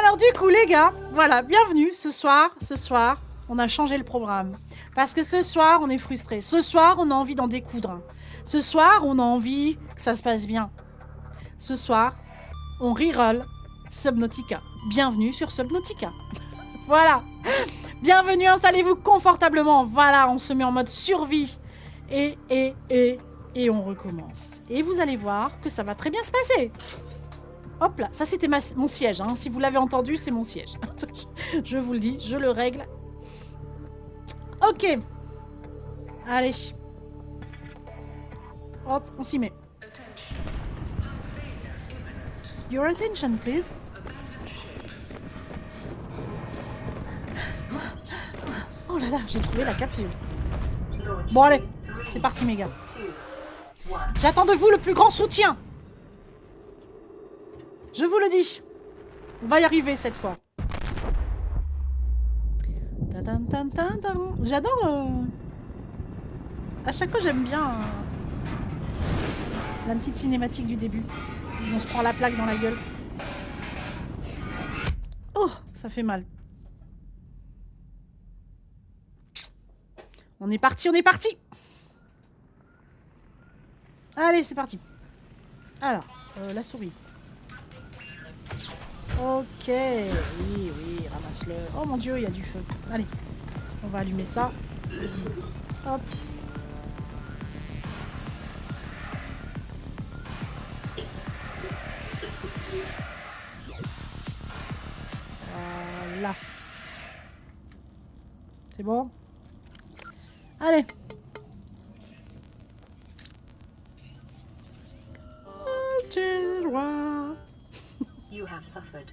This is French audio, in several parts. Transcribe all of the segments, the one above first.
Alors du coup les gars, voilà, bienvenue ce soir, on a changé le programme. Parce que ce soir, on est frustrés. Ce soir, on a envie d'en découdre. Ce soir, on a envie que ça se passe bien. Ce soir, on reroll Subnautica. Bienvenue sur Subnautica. Voilà. Bienvenue, installez-vous confortablement. Voilà, on se met en mode survie. Et on recommence. Et vous allez voir que ça va très bien se passer. Hop là, ça c'était mon siège. Hein. Si vous l'avez entendu, c'est mon siège. Je vous le dis, je le règle. Ok. Allez. Hop, on s'y met. Your attention, please. Oh là là, j'ai trouvé la capsule. Bon allez, c'est parti mes gars. J'attends de vous le plus grand soutien. Je vous le dis. On va y arriver cette fois. J'adore... À chaque fois, j'aime bien la petite cinématique du début. On se prend la plaque dans la gueule. Oh, ça fait mal. On est parti, on est parti. Allez, c'est parti. Alors, la souris. Ok, oui, ramasse-le. Oh mon dieu, il y a du feu. Allez, on va allumer ça. Hop. Voilà. C'est bon? Allez. Petit roi. You have suffered.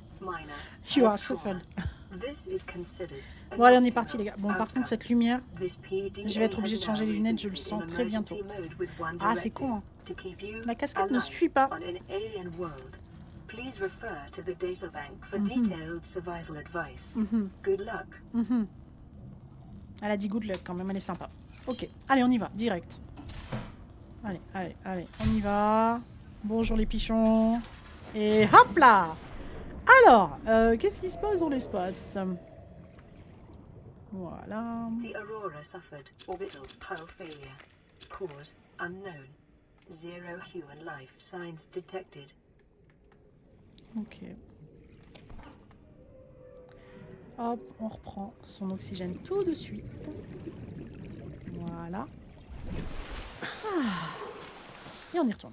Bon allez, on est parti les gars. Bon par contre cette lumière, je vais être obligée de changer les lunettes, je le sens très bientôt. Ah c'est con hein. La cascade ne suffit pas. Elle a dit good luck quand même, elle est sympa. Ok, allez on y va, direct. Allez, on y va. Bonjour les pichons. Et hop là. Alors, qu'est-ce qui se passe dans l'espace? Voilà. The Aurora suffered orbital hull failure. Cause unknown. Zero human life signs detected. Ok. Hop, on reprend son oxygène tout de suite. Voilà. Ah. Et on y retourne.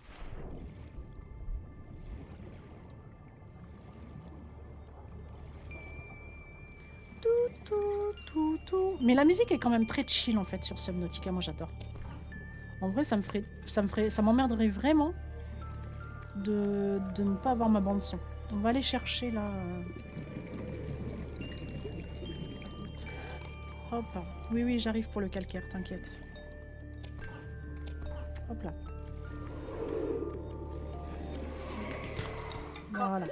Tout. Mais la musique est quand même très chill en fait sur Subnautica, moi j'adore. En vrai, ça m'emmerderait vraiment de ne pas avoir ma bande son. On va aller chercher là. Hop. Oui, j'arrive pour le calcaire, t'inquiète. Hop là. Voilà.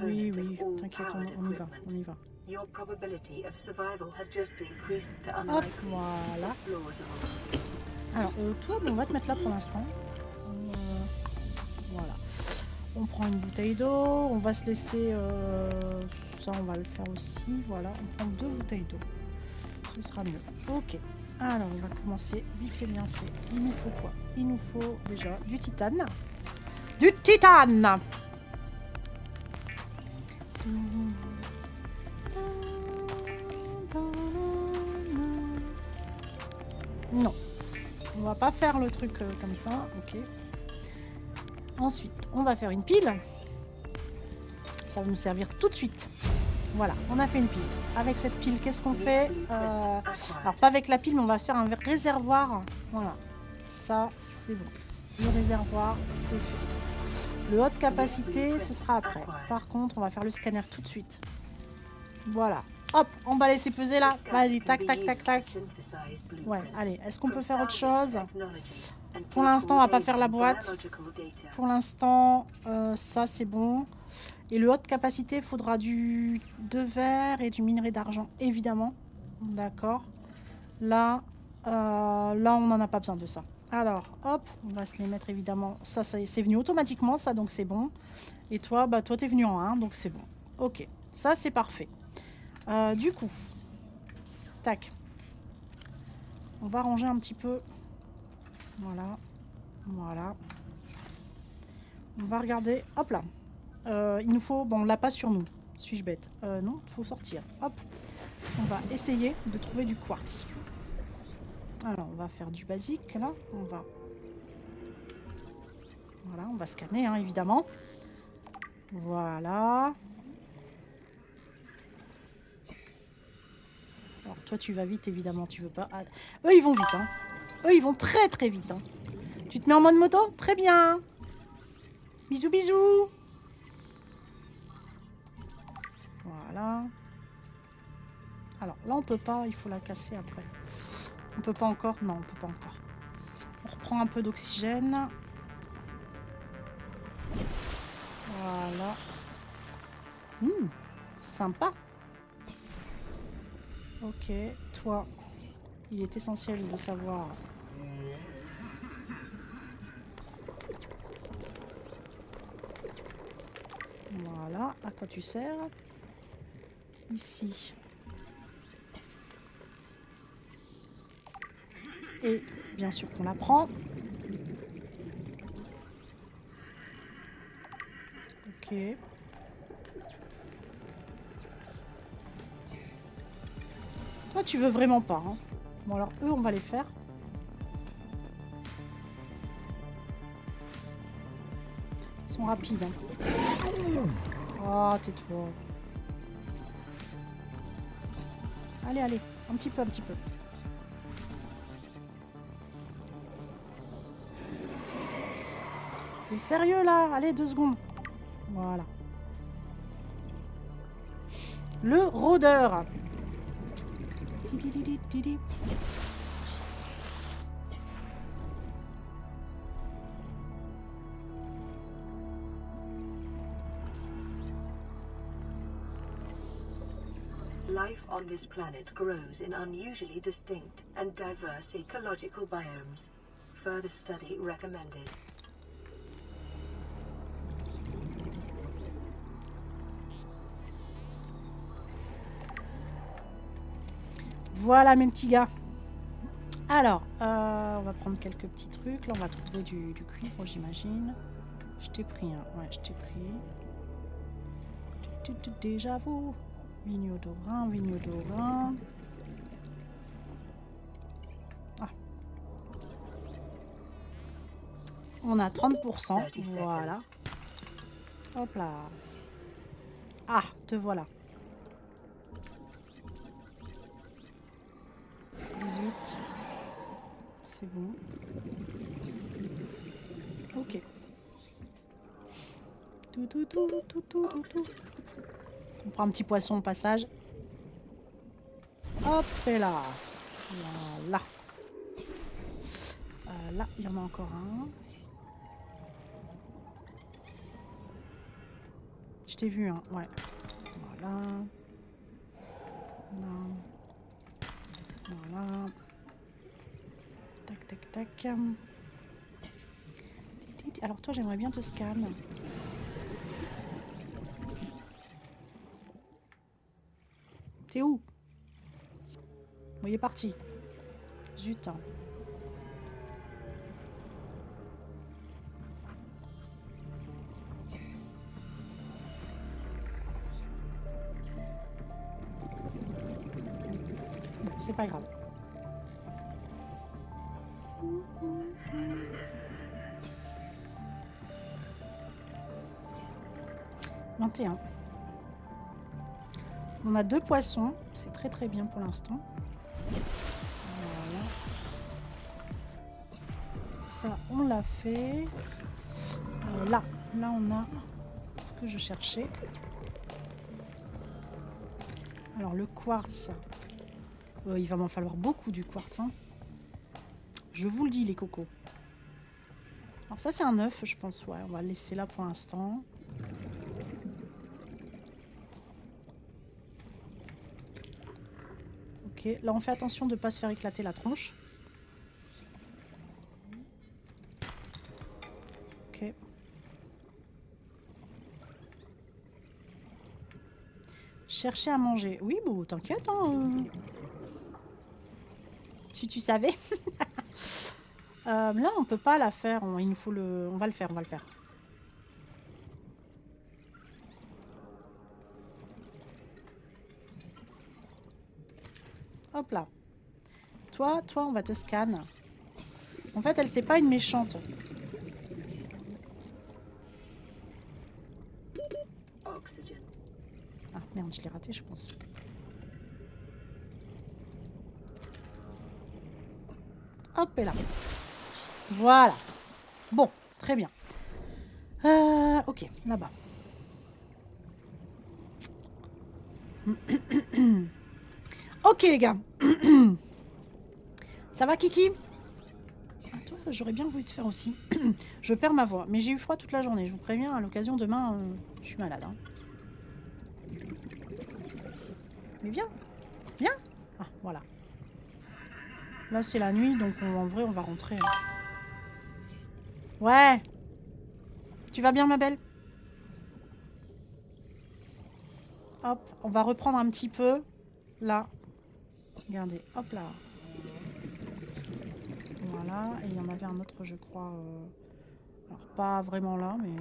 Oui, t'inquiète, on y va. Hop, voilà. Alors, toi, on va te mettre là pour l'instant. Voilà. On prend une bouteille d'eau. On va se laisser... ça, on va le faire aussi. Voilà, on prend 2 bouteilles d'eau. Ce sera mieux. Ok. Alors, on va commencer vite fait, bien fait. Il nous faut quoi? Il nous faut déjà du titane. Du titane! Non, on va pas faire le truc comme ça, ok. Ensuite, on va faire une pile. Ça va nous servir tout de suite. Voilà, on a fait une pile. Avec cette pile, qu'est-ce qu'on fait? Alors, pas avec la pile, mais on va se faire un réservoir. Voilà, ça, c'est bon. Le réservoir, c'est fait. Le haute capacité, ce sera après. Par contre, on va faire le scanner tout de suite. Voilà. Hop, on va laisser peser là. Vas-y, tac. Ouais, allez, est-ce qu'on peut faire autre chose? Pour l'instant, on va pas faire la boîte. Pour l'instant, ça c'est bon. Et le haute capacité, il faudra de verre et du minerai d'argent, évidemment. D'accord. Là, on n'en a pas besoin de ça. Alors, hop, on va se les mettre évidemment. Ça c'est venu automatiquement, ça, donc c'est bon. Et toi, bah toi, t'es venu en 1, donc c'est bon. Ok, ça c'est parfait. Du coup, tac. On va ranger un petit peu. Voilà. Voilà. On va regarder. Hop là. Il nous faut... Bon, on l'a pas sur nous. Suis-je bête? Non, il faut sortir. Hop. On va essayer de trouver du quartz. Alors, on va faire du basique, là. On va... Voilà, on va scanner, hein, évidemment. Voilà. Alors, toi, tu vas vite, évidemment. Tu veux pas... Ah, eux, ils vont vite, hein. Eux, ils vont très, très vite, hein. Tu te mets en mode moto? Très bien. Bisous, bisous. Voilà. Alors, là, on peut pas. Il faut la casser après. On peut pas encore? Non, on peut pas encore. On reprend un peu d'oxygène. Voilà. Sympa. Ok, toi, il est essentiel de savoir... Voilà, à quoi tu sers. Ici. Et bien sûr qu'on la prend. Ok. Toi, tu veux vraiment pas, hein. Bon, alors, eux, on va les faire. Ils sont rapides, hein. Oh, tais-toi. Allez, allez. Un petit peu, un petit peu. T'es sérieux, là? Allez, 2 secondes. Voilà. Le rôdeur. Life on this planet grows in unusually distinct and diverse ecological biomes. Further study recommended. Voilà, mes petits gars. Alors, on va prendre quelques petits trucs. Là, on va trouver du cuivre, j'imagine. Je t'ai pris, hein. Ouais, je t'ai pris. Déjà vous. Vignodorin, vignodorin. Ah. On a 30%. Voilà. Hop là. Ah, te voilà. 18. C'est bon. Ok. Tout. On prend un petit poisson au passage. Hop et là. Voilà. Là, il y en a encore un. Je t'ai vu, hein. Ouais. Voilà. Voilà. Tac, tac, tac. Alors toi, j'aimerais bien te scan. T'es où? Bon, il est parti. Zut. Bon, c'est pas grave. « 21. On a 2 poissons. C'est très très bien pour l'instant. Voilà. Ça, on l'a fait. Là on a ce que je cherchais. Alors le quartz, il va m'en falloir beaucoup du quartz, hein. Je vous le dis, les cocos. Alors ça, c'est un œuf, je pense. Ouais, on va le laisser là pour l'instant. Ok, là on fait attention de ne pas se faire éclater la tronche. Ok. Chercher à manger. Oui, bon, t'inquiète, hein. Si tu savais. Là, on peut pas la faire. Il nous faut le... On va le faire, on va le faire. Hop là. Toi, on va te scanner. En fait, elle, c'est pas une méchante. Oxygen. Ah, merde, je l'ai raté, je pense. Hop, et là. Voilà. Bon, très bien. Ok, là-bas. Ok, les gars. Ça va, Kiki? Ah, toi, j'aurais bien voulu te faire aussi. Je perds ma voix, mais j'ai eu froid toute la journée. Je vous préviens, à l'occasion, demain, je suis malade. Hein. Mais viens. Viens. Ah, voilà. Là, c'est la nuit, donc en vrai, on va rentrer. Ouais. Tu vas bien, ma belle? Hop, on va reprendre un petit peu. Là. Regardez, hop là. Voilà, et il y en avait un autre, je crois. Alors, pas vraiment là, mais...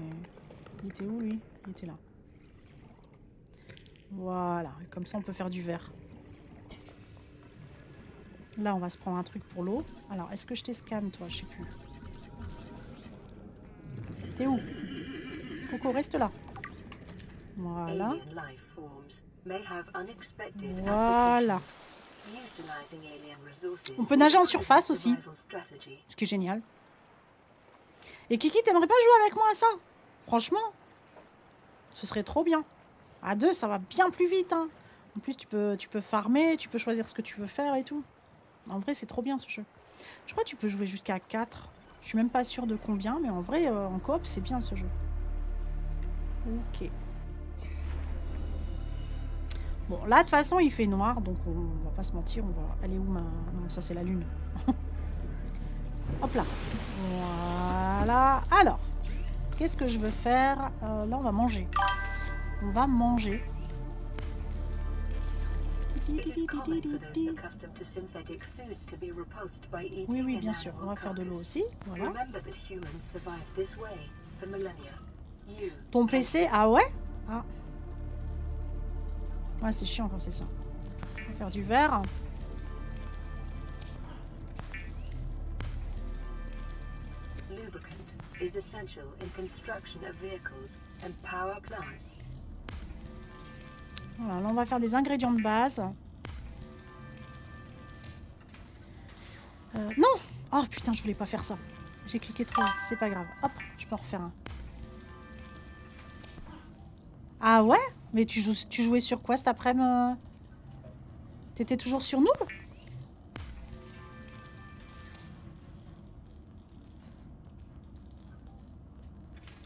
Il était où, lui? Il était là. Voilà, et comme ça, on peut faire du verre. Là, on va se prendre un truc pour l'eau. Alors, est-ce que je t'escanne, toi? Je sais plus. T'es où? Coco, reste là. Voilà. Alien life forms may have unexpected Voilà. applications. Utilizing alien resources On peut nager en is a surface aussi. survival strategy. Ce qui est génial. Et Kiki, t'aimerais pas jouer avec moi à ça? Franchement, ce serait trop bien. À deux, ça va bien plus vite. Hein. En plus, tu peux farmer, tu peux choisir ce que tu veux faire et tout. En vrai, c'est trop bien ce jeu. Je crois que tu peux jouer jusqu'à 4. Je suis même pas sûre de combien, mais en vrai, en coop, c'est bien ce jeu. Ok. Bon, là, de toute façon, il fait noir, donc on va pas se mentir, on va... Elle est où ma... Non, ça, c'est la lune. Hop là. Voilà. Alors, qu'est-ce que je veux faire? Là, on va manger. On va manger. Oui, oui, bien sûr. On va faire de l'eau aussi. Voilà. Ton PC? Ah ouais? Ah. Ouais, c'est chiant quand c'est ça. On va faire du verre. Lubricant is essential in construction of vehicles and power plants. Voilà, là on va faire des ingrédients de base. Non! Oh putain, je voulais pas faire ça. J'ai cliqué trop vite, c'est pas grave. Hop, je peux en refaire un. Ah ouais? Mais tu jouais sur quoi cet après-midi? T'étais toujours sur Noob?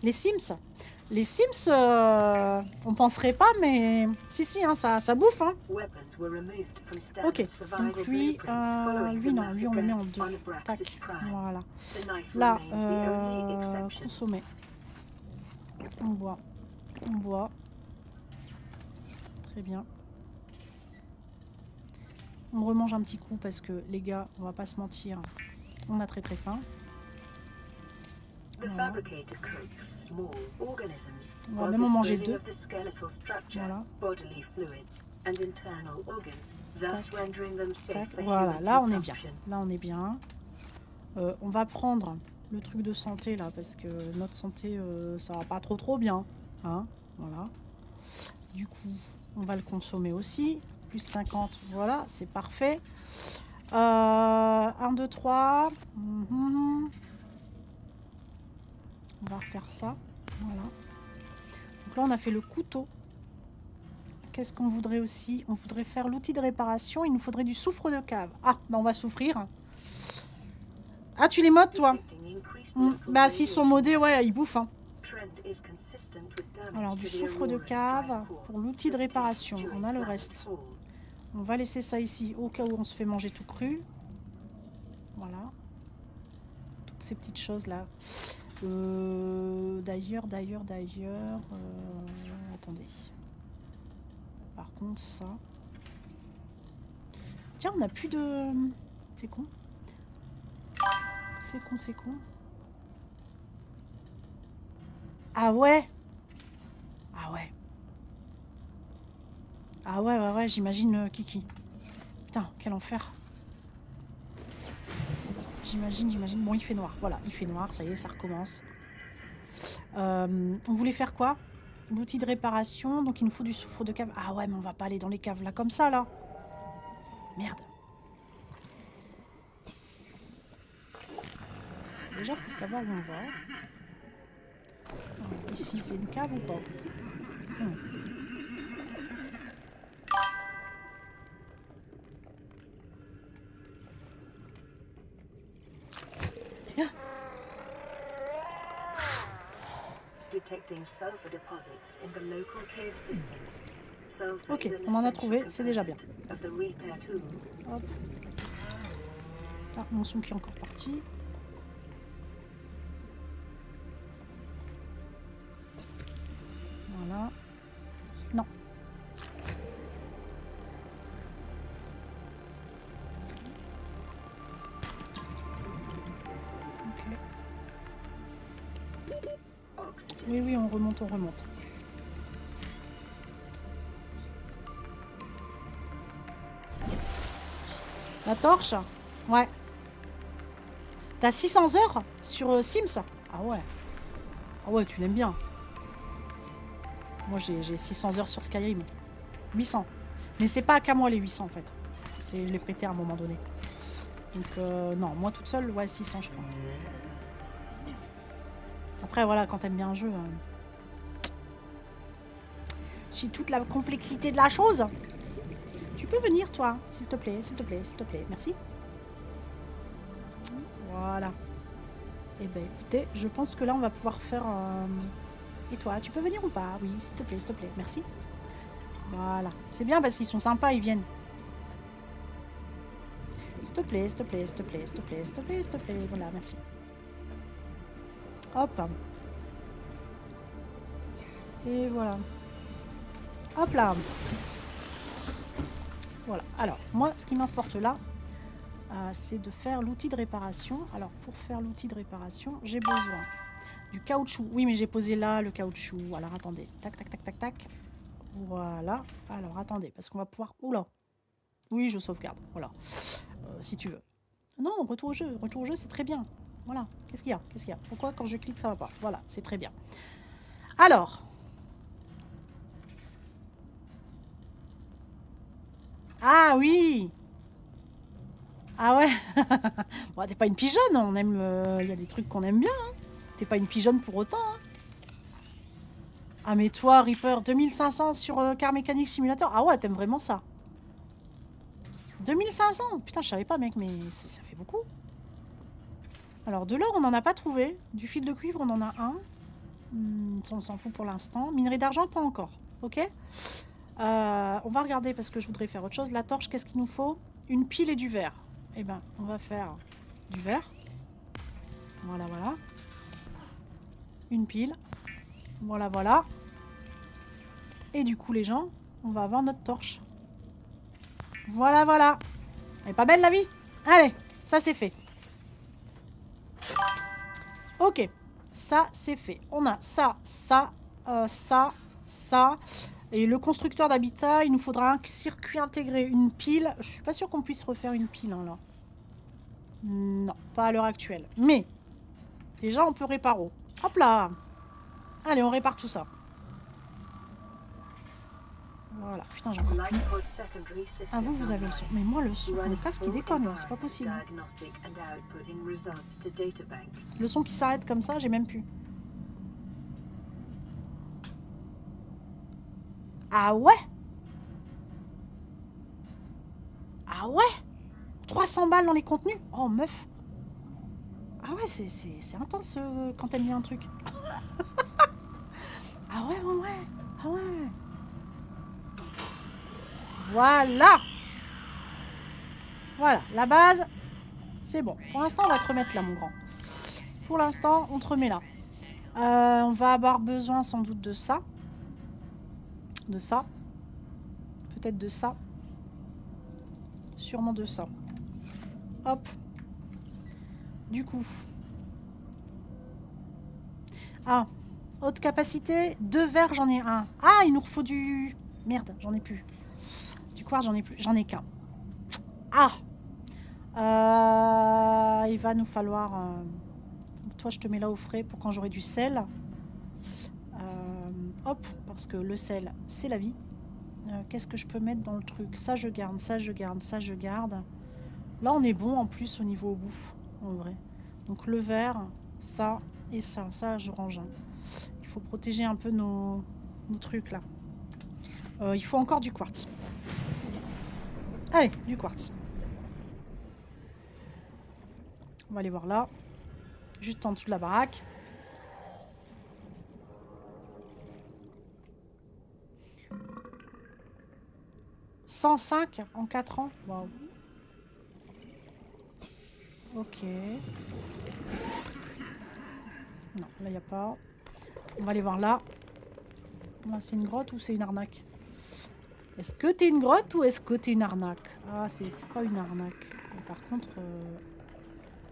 Les Sims? Les Sims, on penserait pas, mais... Si, hein, ça bouffe, hein. Ok, donc lui, non, lui on le met en 2. Tac, voilà. Là, consommer. On boit. Très bien. On remange un petit coup parce que, les gars, on va pas se mentir, on a très très faim. Voilà. On va même en manger 2. Voilà. Tac. Voilà, là on est bien. Là on est bien. On va prendre le truc de santé là parce que notre santé ça va pas trop bien. Hein, voilà. Du coup, on va le consommer aussi. Plus 50, voilà, c'est parfait. 1, 2, 3. On va refaire ça. Voilà. Donc là, on a fait le couteau. Qu'est-ce qu'on voudrait aussi? On voudrait faire l'outil de réparation. Il nous faudrait du soufre de cave. Ah, bah on va souffrir. Ah, tu les modes, toi? Bah, s'ils sont modés, ouais, ils bouffent. Hein. Alors, du soufre de cave pour l'outil de réparation. On a le reste. On va laisser ça ici au cas où on se fait manger tout cru. Voilà. Toutes ces petites choses-là. D'ailleurs, attendez. Par con ça. Tiens, on n'a plus de... C'est con. C'est con, c'est con. Ah ouais. Ah ouais. Ah ouais, ouais, ouais, j'imagine Kiki. Putain, quel enfer. J'imagine. Bon, il fait noir. Voilà, il fait noir, ça y est, ça recommence. On voulait faire quoi? L'outil de réparation, donc il nous faut du soufre de cave. Ah ouais, mais on va pas aller dans les caves là comme ça, là. Merde. Déjà, faut savoir où on va. Alors, ici, c'est une cave ou pas? Detecting sulfur deposits in the local cave systems. Sulfur Ok, is an on en a essential trouvé, c'est déjà bien. component of the repair tool. Hop. Ah, mon son qui est encore parti. Voilà. Non. Ok. Oui, oui, on remonte, on remonte. La torche? Ouais. T'as 600 heures sur Sims? Ah ouais. Ah ouais, tu l'aimes bien. Moi, j'ai 600 heures sur Skyrim. 800. Mais c'est pas qu'à moi les 800 en fait. C'est je les prêtais à un moment donné. Donc non, moi toute seule, ouais, 600 je crois. Après voilà, quand t'aimes bien un jeu, j'ai toute la complexité de la chose. Tu peux venir toi, s'il te plaît, s'il te plaît, s'il te plaît. Merci. Voilà. Et ben écoutez, je pense que là on va pouvoir faire... Et toi, tu peux venir ou pas? Oui, s'il te plaît, s'il te plaît. Merci. Voilà. C'est bien parce qu'ils sont sympas, ils viennent. S'il te plaît, s'il te plaît, s'il te plaît, s'il te plaît, s'il te plaît, s'il te plaît. Voilà, merci. Hop. Et voilà. Hop là. Voilà. Alors, moi, ce qui m'importe là, c'est de faire l'outil de réparation. Alors, pour faire l'outil de réparation, j'ai besoin du caoutchouc. Oui, mais j'ai posé là le caoutchouc. Alors, attendez. Tac, tac, tac, tac, tac. Voilà. Alors, attendez, parce qu'on va pouvoir... Oula. Oui, je sauvegarde. Voilà. Si tu veux. Non, retour au jeu. Retour au jeu, c'est très bien. Voilà. Qu'est-ce qu'il y a? Qu'est-ce qu'il y a? Pourquoi, quand je clique, ça va pas? Voilà, c'est très bien. Alors... Ah oui! Ah ouais. Bon, t'es pas une pigeonne, on aime... Il y a des trucs qu'on aime bien. Hein. T'es pas une pigeonne pour autant. Hein. Ah mais toi, Reaper, 2500 sur Car Mechanic Simulator. Ah ouais, t'aimes vraiment ça. 2500. Putain, je savais pas, mec, mais ça fait beaucoup. Alors, de l'or, on n'en a pas trouvé. Du fil de cuivre, on en a un. Ça, on s'en fout pour l'instant. Minerai d'argent, pas encore. Ok. On va regarder parce que je voudrais faire autre chose. La torche, qu'est-ce qu'il nous faut? Une pile et du verre. Eh ben, on va faire du verre. Voilà, voilà. Une pile. Voilà, voilà. Et du coup, les gens, on va avoir notre torche. Voilà, voilà. Elle est pas belle, la vie? Allez, ça, c'est fait. Ok. Ça, c'est fait. On a ça, ça, ça. Et le constructeur d'habitat, il nous faudra un circuit intégré, une pile. Je suis pas sûre qu'on puisse refaire une pile, hein, là. Non, pas à l'heure actuelle. Mais, déjà, on peut réparer. Hop là. Allez, on répare tout ça. Voilà. Putain, j'ai encore plus. Ah, vous avez le son. Mais moi, le son, mon casque, il déconne, là. C'est pas possible. Le son qui s'arrête comme ça, j'ai même plus. Ah ouais? Ah ouais? 300 balles dans les contenus? Oh, meuf. Ah ouais, c'est intense quand t'aimes bien un truc. Ah ouais, ouais, ouais. Ah ouais. Voilà. Voilà, la base, c'est bon. Pour l'instant, on va te remettre là, mon grand. Pour l'instant, on te remet là. On va avoir besoin sans doute de ça. De ça. Peut-être de ça. Sûrement de ça. Hop. Du coup. Ah. Haute capacité. 2 verres, j'en ai un. Ah, il nous faut du... Merde, j'en ai plus. Du quartz, j'en ai plus. J'en ai qu'un. Ah. Il va nous falloir... Toi, je te mets là au frais pour quand j'aurai du sel. Hop, parce que le sel, c'est la vie. Qu'est-ce que je peux mettre dans le truc? Ça, je garde, ça, je garde, ça, je garde. Là, on est bon en plus au niveau bouffe, en vrai. Donc le verre, ça et ça. Ça, je range. Il faut protéger un peu nos trucs, là. Il faut encore du quartz. Allez, du quartz. On va aller voir là. Juste en dessous de la baraque. « 105 en 4 ans. Waouh. Ok. Non, là, il n'y a pas. On va aller voir là. C'est une grotte ou c'est une arnaque? Est-ce que t'es une grotte ou est-ce que t'es une arnaque? Ah, c'est pas une arnaque. Mais par contre...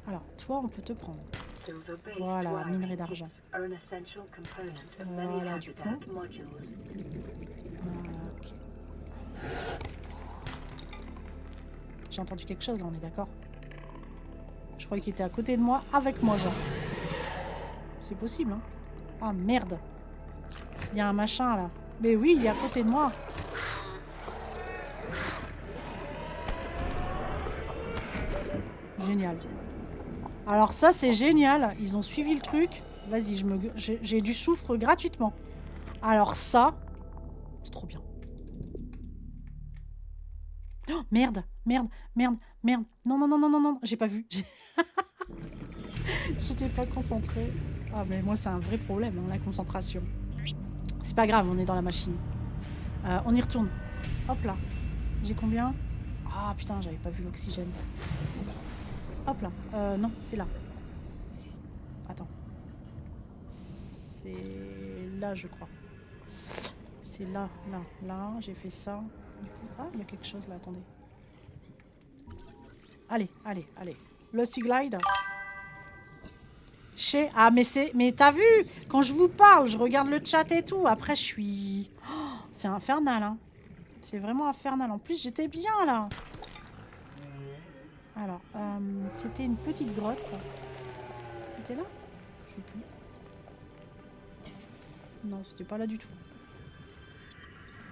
Alors, toi, on peut te prendre. Voilà, minerai d'argent. Voilà, du coup. Ok. J'ai entendu quelque chose là, on est d'accord? Je croyais qu'il était à côté de moi, avec moi, genre. C'est possible, hein? Ah, merde. Il y a un machin, là. Mais oui, il est à côté de moi. Génial. Alors ça, c'est génial. Ils ont suivi le truc. Vas-y, j'ai du soufre gratuitement. Alors ça, c'est trop bien. Oh, merde, merde, merde, merde. Non, non, non, non, non, non. J'ai pas vu. J'étais pas concentrée. Ah, mais moi, c'est un vrai problème, hein, la concentration. C'est pas grave, on est dans la machine. On y retourne. Hop là. J'ai combien? Ah, putain, j'avais pas vu l'oxygène. Hop là. Non, c'est là. Attends. C'est là, je crois. C'est là, là, là. J'ai fait ça. Du coup... Ah, il y a quelque chose là, attendez. Allez, allez, allez. Lost Glide. Ah, mais c'est... Mais t'as vu? Quand je vous parle, je regarde le chat et tout. Après, je suis... Oh, c'est infernal, hein. C'est vraiment infernal. En plus, j'étais bien, là. Alors, c'était une petite grotte. C'était là? Je sais plus. Non, c'était pas là du tout.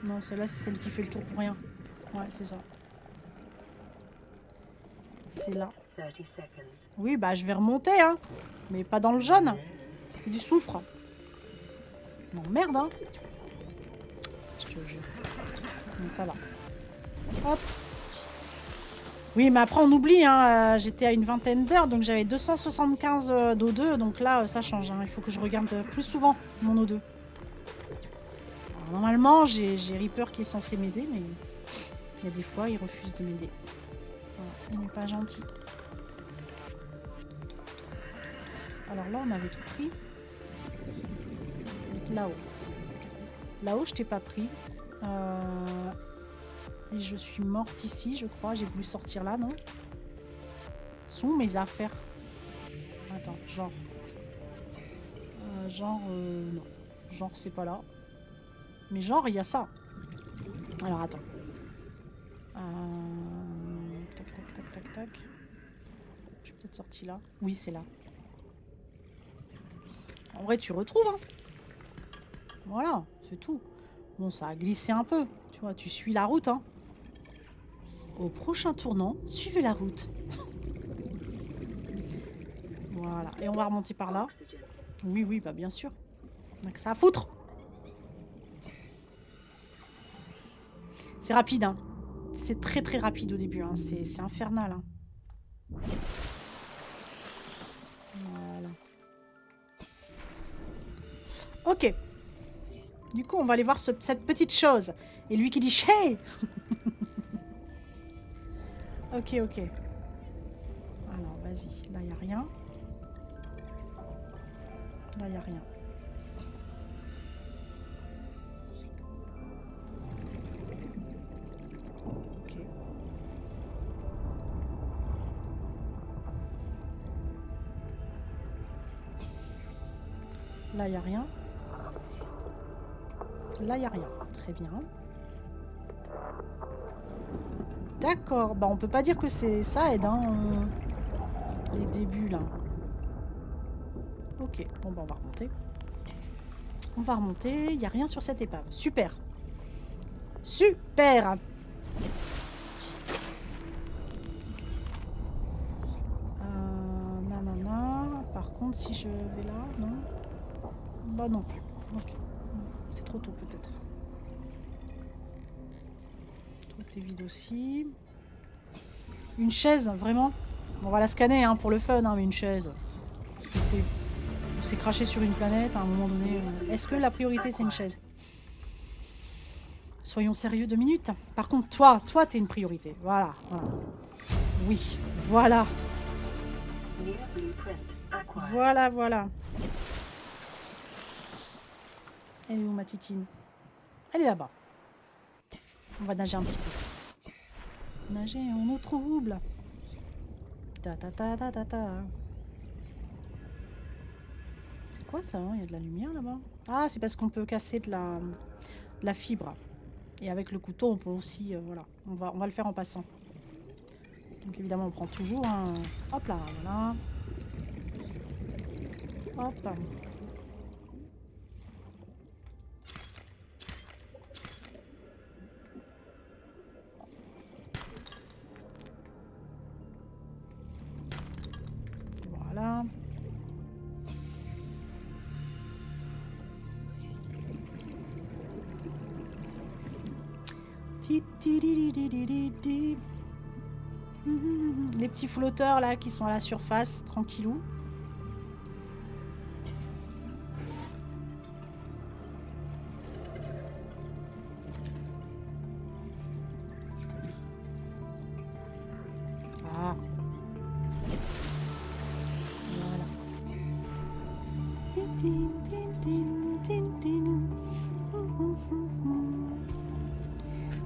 Non, celle-là, c'est celle qui fait le tour pour rien. Ouais, c'est ça. C'est là. Oui, bah je vais remonter, hein. Mais pas dans le jaune. C'est du soufre. Non, merde, hein. Je te jure. Donc ça va. Hop. Oui, mais après on oublie, hein. J'étais à une vingtaine d'heures, donc j'avais 275 d'O2. Donc là, ça change, hein. Il faut que je regarde plus souvent mon O2. Alors, normalement, j'ai Reaper qui est censé m'aider, mais il y a des fois, il refuse de m'aider. Voilà, il n'est pas gentil. Alors là, on avait tout pris. Là-haut. Là-haut, je t'ai pas pris. Et je suis morte ici, je crois. J'ai voulu sortir là, non? Sont mes affaires? Attends, genre... non. Genre, c'est pas là. Mais genre, il y a ça. Alors, attends. Tac, tac, tac, tac, tac. Je suis peut-être sortie là. Oui, c'est là. En vrai, tu retrouves, hein. Voilà, c'est tout. Bon, ça a glissé un peu. Tu vois, tu suis la route, hein. Au prochain tournant, suivez la route. Voilà. Et on va remonter par là. Oui, oui, bah bien sûr. On a que ça à foutre. C'est rapide, hein. C'est très très rapide au début, hein. C'est infernal, hein. Voilà. Ok. Du coup, on va aller voir cette petite chose. Et lui qui dit « Hey !» Ok, ok. Alors, vas-y. Là, il n'y a rien. Là, il n'y a rien. Là, il n'y a rien. Là, il n'y a rien. Très bien. D'accord. Bah, on peut pas dire que ça aide, hein, les débuts, là. Ok. Bon, bah, on va remonter. On va remonter. Il n'y a rien sur cette épave. Super. Super. Nanana. Par contre, si je vais là, non. Bah non plus. Ok. C'est trop tôt peut-être. Toi t'es vide aussi. Une chaise, vraiment. On va la scanner hein, pour le fun, hein, mais une chaise. On s'est craché sur une planète à un moment donné. Est-ce que la priorité c'est une chaise? Soyons sérieux 2 minutes. Par contre, toi t'es une priorité. Voilà, voilà. Oui, voilà. Voilà, voilà. Elle est où ma titine? Elle est là-bas. On va nager un petit peu. Nager en eau trouble. Ta ta ta ta ta ta. C'est quoi ça? Il y a de la lumière là-bas. Ah, c'est parce qu'on peut casser de la fibre. Et avec le couteau, on peut aussi... voilà, on va le faire en passant. Donc évidemment, on prend toujours un... Hop là, voilà. Hop. Voilà. Les petits flotteurs là qui sont à la surface, tranquillou. Ah. Voilà.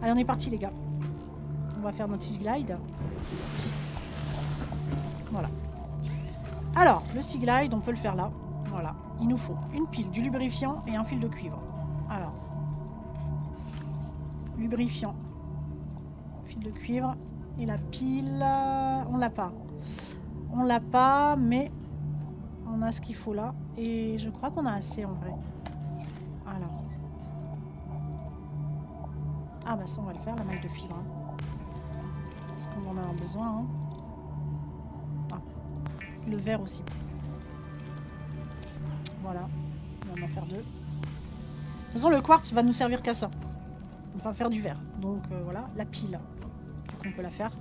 Allez, on est parti les gars. On va faire notre sea glide. Voilà. Alors, le sea glide, on peut le faire là. Voilà. Il nous faut une pile, du lubrifiant et un fil de cuivre. Alors. Lubrifiant. Fil de cuivre. Et la pile... on l'a pas. On l'a pas, mais... on a ce qu'il faut là. Et je crois qu'on a assez en vrai. Alors. Ah bah ça, on va le faire, la maille de fibre. Hein. Parce qu'on en a besoin. Hein. Ah. Le verre aussi. Voilà. On va en faire 2. De toute façon, le quartz va nous servir qu'à ça. On va faire du verre. Donc voilà, la pile. Donc on peut la faire.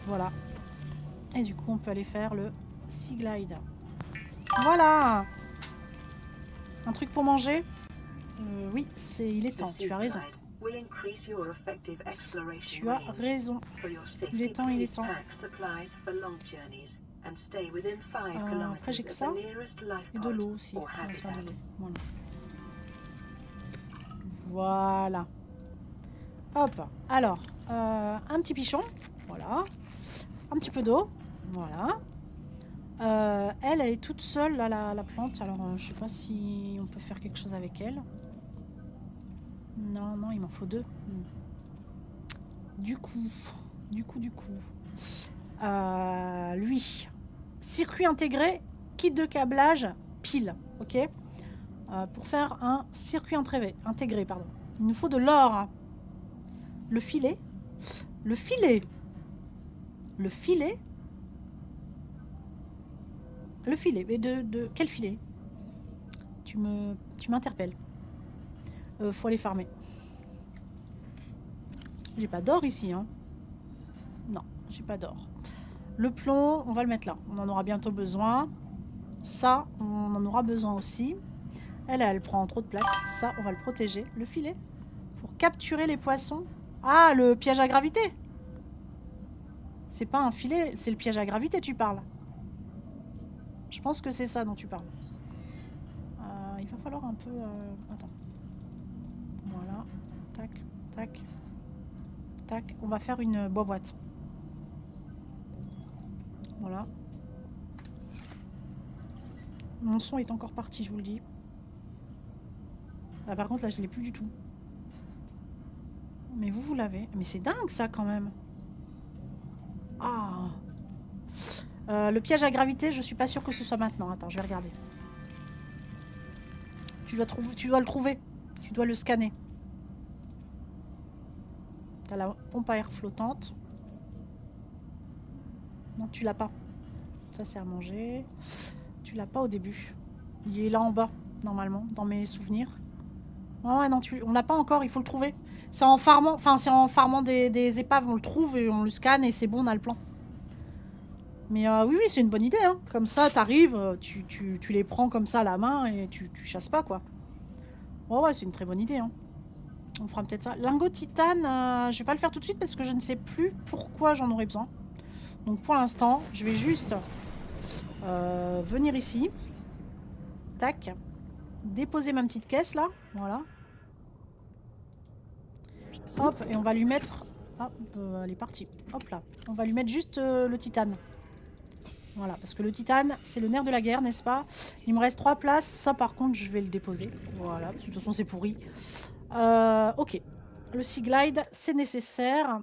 Voilà. Et du coup, on peut aller faire le sea glide. Voilà. Un truc pour manger. Oui, il est temps. Tu as raison. Tu as raison. Il est temps, il est temps. Après, j'ai que ça. Et de l'eau aussi. Voilà. Voilà. Hop. Alors, un petit pichon. Voilà. Un petit peu d'eau. Voilà. Elle est toute seule, là, la plante. Alors, je sais pas si on peut faire quelque chose avec elle. Non, non, il m'en faut 2. Du coup. Lui. Circuit intégré, kit de câblage, pile. Ok. Pour faire un circuit intégré, pardon. Il nous faut de l'or. Le filet. Le filet. Le filet. Le filet. Mais de quel filet? Tu m'interpelles. Faut aller farmer. J'ai pas d'or ici, hein. Non, j'ai pas d'or. Le plomb, on va le mettre là. On en aura bientôt besoin. Ça, on en aura besoin aussi. Elle prend trop de place. Ça, on va le protéger. Le filet. Pour capturer les poissons. Ah, le piège à gravité. C'est pas un filet, c'est le piège à gravité, tu parles. Je pense que c'est ça dont tu parles. Il va falloir un peu... Attends. Voilà. Tac, tac. Tac. On va faire une boîte. Voilà. Mon son est encore parti, je vous le dis. Ah, par contre, là, je l'ai plus du tout. Mais vous l'avez. Mais c'est dingue, ça, quand même. Ah. Le piège à gravité, je suis pas sûre que ce soit maintenant. Attends, je vais regarder. Tu dois le trouver. Tu dois le scanner. T'as la pompe à air flottante. Non, tu l'as pas. Ça, c'est à manger. Tu l'as pas au début. Il est là en bas, normalement, dans mes souvenirs. Oh, ouais, non, on l'a pas encore, il faut le trouver. C'est en farmant, des épaves, on le trouve et on le scanne et c'est bon, on a le plan. Mais oui, c'est une bonne idée. Hein. Comme ça, t'arrives, tu les prends comme ça à la main et tu chasses pas, quoi. Oh, ouais, c'est une très bonne idée. Hein. On fera peut-être ça. Lingot de titane, je vais pas le faire tout de suite parce que je ne sais plus pourquoi j'en aurais besoin. Donc pour l'instant, je vais juste venir ici. Tac. Déposer ma petite caisse là. Voilà. Hop, et on va lui mettre... Hop, elle est partie. Hop là. On va lui mettre juste le titane. Voilà, parce que le titane, c'est le nerf de la guerre, n'est-ce pas? Il me reste 3 places. Ça, par contre, je vais le déposer. Voilà, parce que de toute façon, c'est pourri. Ok. Le Sea Glide, c'est nécessaire.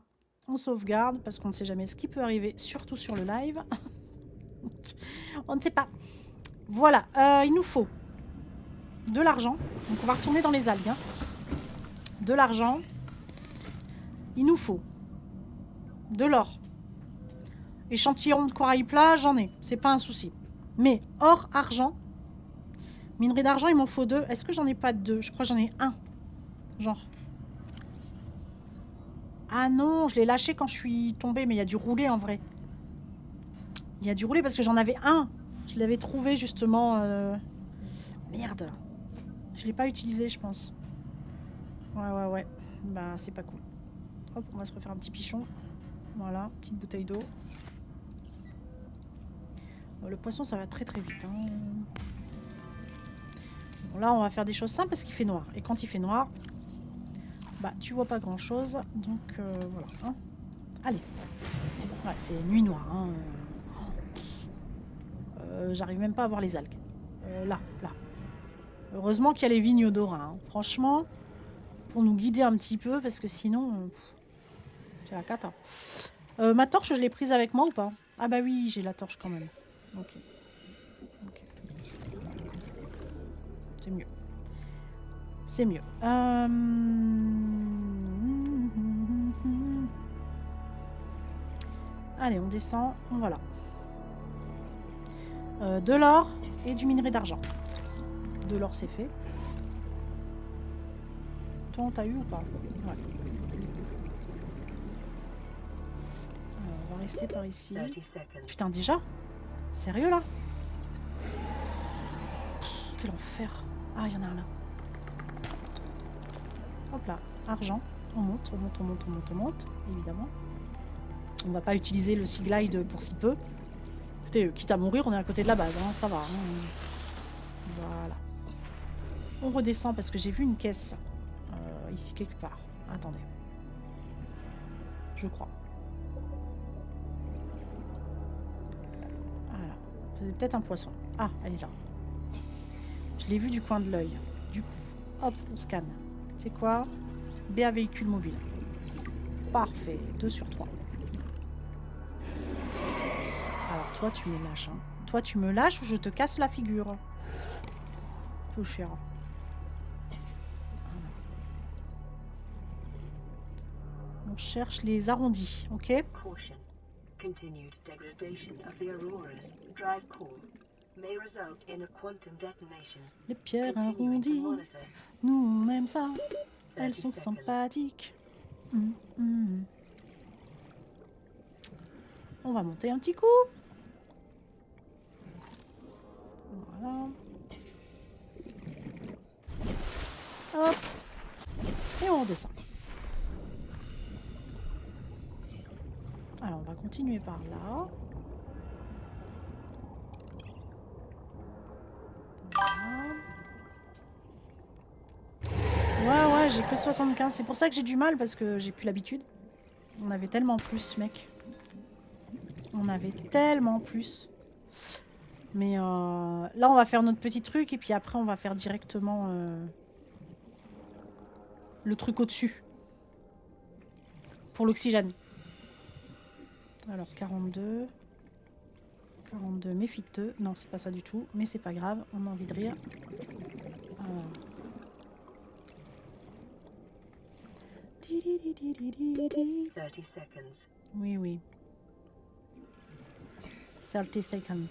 On sauvegarde, parce qu'on ne sait jamais ce qui peut arriver, surtout sur le live. On ne sait pas. Voilà, il nous faut de l'argent. Donc, on va retourner dans les algues. Hein. De l'argent. Il nous faut de l'or. Échantillon de corail plat, j'en ai. C'est pas un souci. Mais or, argent. Minerai d'argent, il m'en faut 2. Est-ce que j'en ai pas 2? Je crois que j'en ai 1. Genre. Ah non, je l'ai lâché quand je suis tombée. Mais il y a du roulé en vrai. Il y a du roulé parce que j'en avais 1. Je l'avais trouvé justement. Merde. Je l'ai pas utilisé, je pense. Ouais. Bah, c'est pas cool. Hop, on va se refaire un petit pichon. Voilà, petite bouteille d'eau. Le poisson, ça va très très vite. Hein. Bon, là, on va faire des choses simples parce qu'il fait noir. Et quand il fait noir, bah, tu vois pas grand chose. Donc, voilà. Hein. Allez. Ouais, c'est nuit noire. Hein. J'arrive même pas à voir les algues. Là. Heureusement qu'il y a les vignes d'Orin. Hein. Franchement, pour nous guider un petit peu, parce que sinon, c'est la cata. Ma torche, je l'ai prise avec moi ou pas? Ah bah oui, j'ai la torche quand même. Ok. C'est mieux. C'est mieux. Allez, on descend. Voilà. De l'or et du minerai d'argent. De l'or, c'est fait. Toi, on t'a eu ou pas? Ouais. Alors, on va rester par ici. Putain, déjà? Sérieux, là? Quel enfer. Ah, il y en a un là. Hop là, argent. On monte, évidemment. On va pas utiliser le Sea Glide pour si peu. Écoutez, quitte à mourir, on est à côté de la base, hein, ça va. Hein. Voilà. On redescend parce que j'ai vu une caisse ici quelque part. Attendez. Je crois. Voilà. C'est peut-être un poisson. Ah, elle est là. Je l'ai vu du coin de l'œil. Du coup, hop, on scanne. C'est quoi? BA véhicule mobile. Parfait. 2 sur 3. Alors, toi, tu me lâches. Hein. Toi, tu me lâches ou je te casse la figure. Peu cher. On cherche les arrondis, ok? Caution. Continued degradation of the auroras, drive core, may result in a quantum detonation. Les pierres arrondies, nous on aime ça. Elles sont sympathiques. On va monter un petit coup. Voilà. Hop. Et on redescend. Alors, on va continuer par là. Voilà. Ouais, j'ai que 75. C'est pour ça que j'ai du mal, parce que j'ai plus l'habitude. On avait tellement plus, mec. On avait tellement plus. Mais là, on va faire notre petit truc et puis après, on va faire directement le truc au-dessus. Pour l'oxygène. Alors, 42. 42, méfie-te. Non, c'est pas ça du tout. Mais c'est pas grave, on a envie de rire. Alors. 30 seconds. Oui, oui. 30 seconds.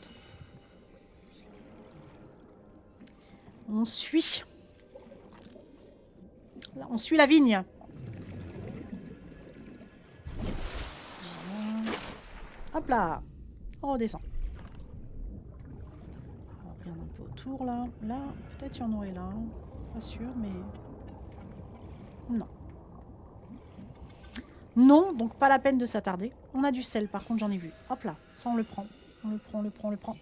On suit. Là, on suit la vigne. Hop là. On redescend. On regarde un peu autour là. Là, peut-être il y en aurait là. Pas sûr, mais... Non. Non, donc pas la peine de s'attarder. On a du sel, par contre, j'en ai vu. Hop là, ça on le prend. On le prend, on le prend, on le prend.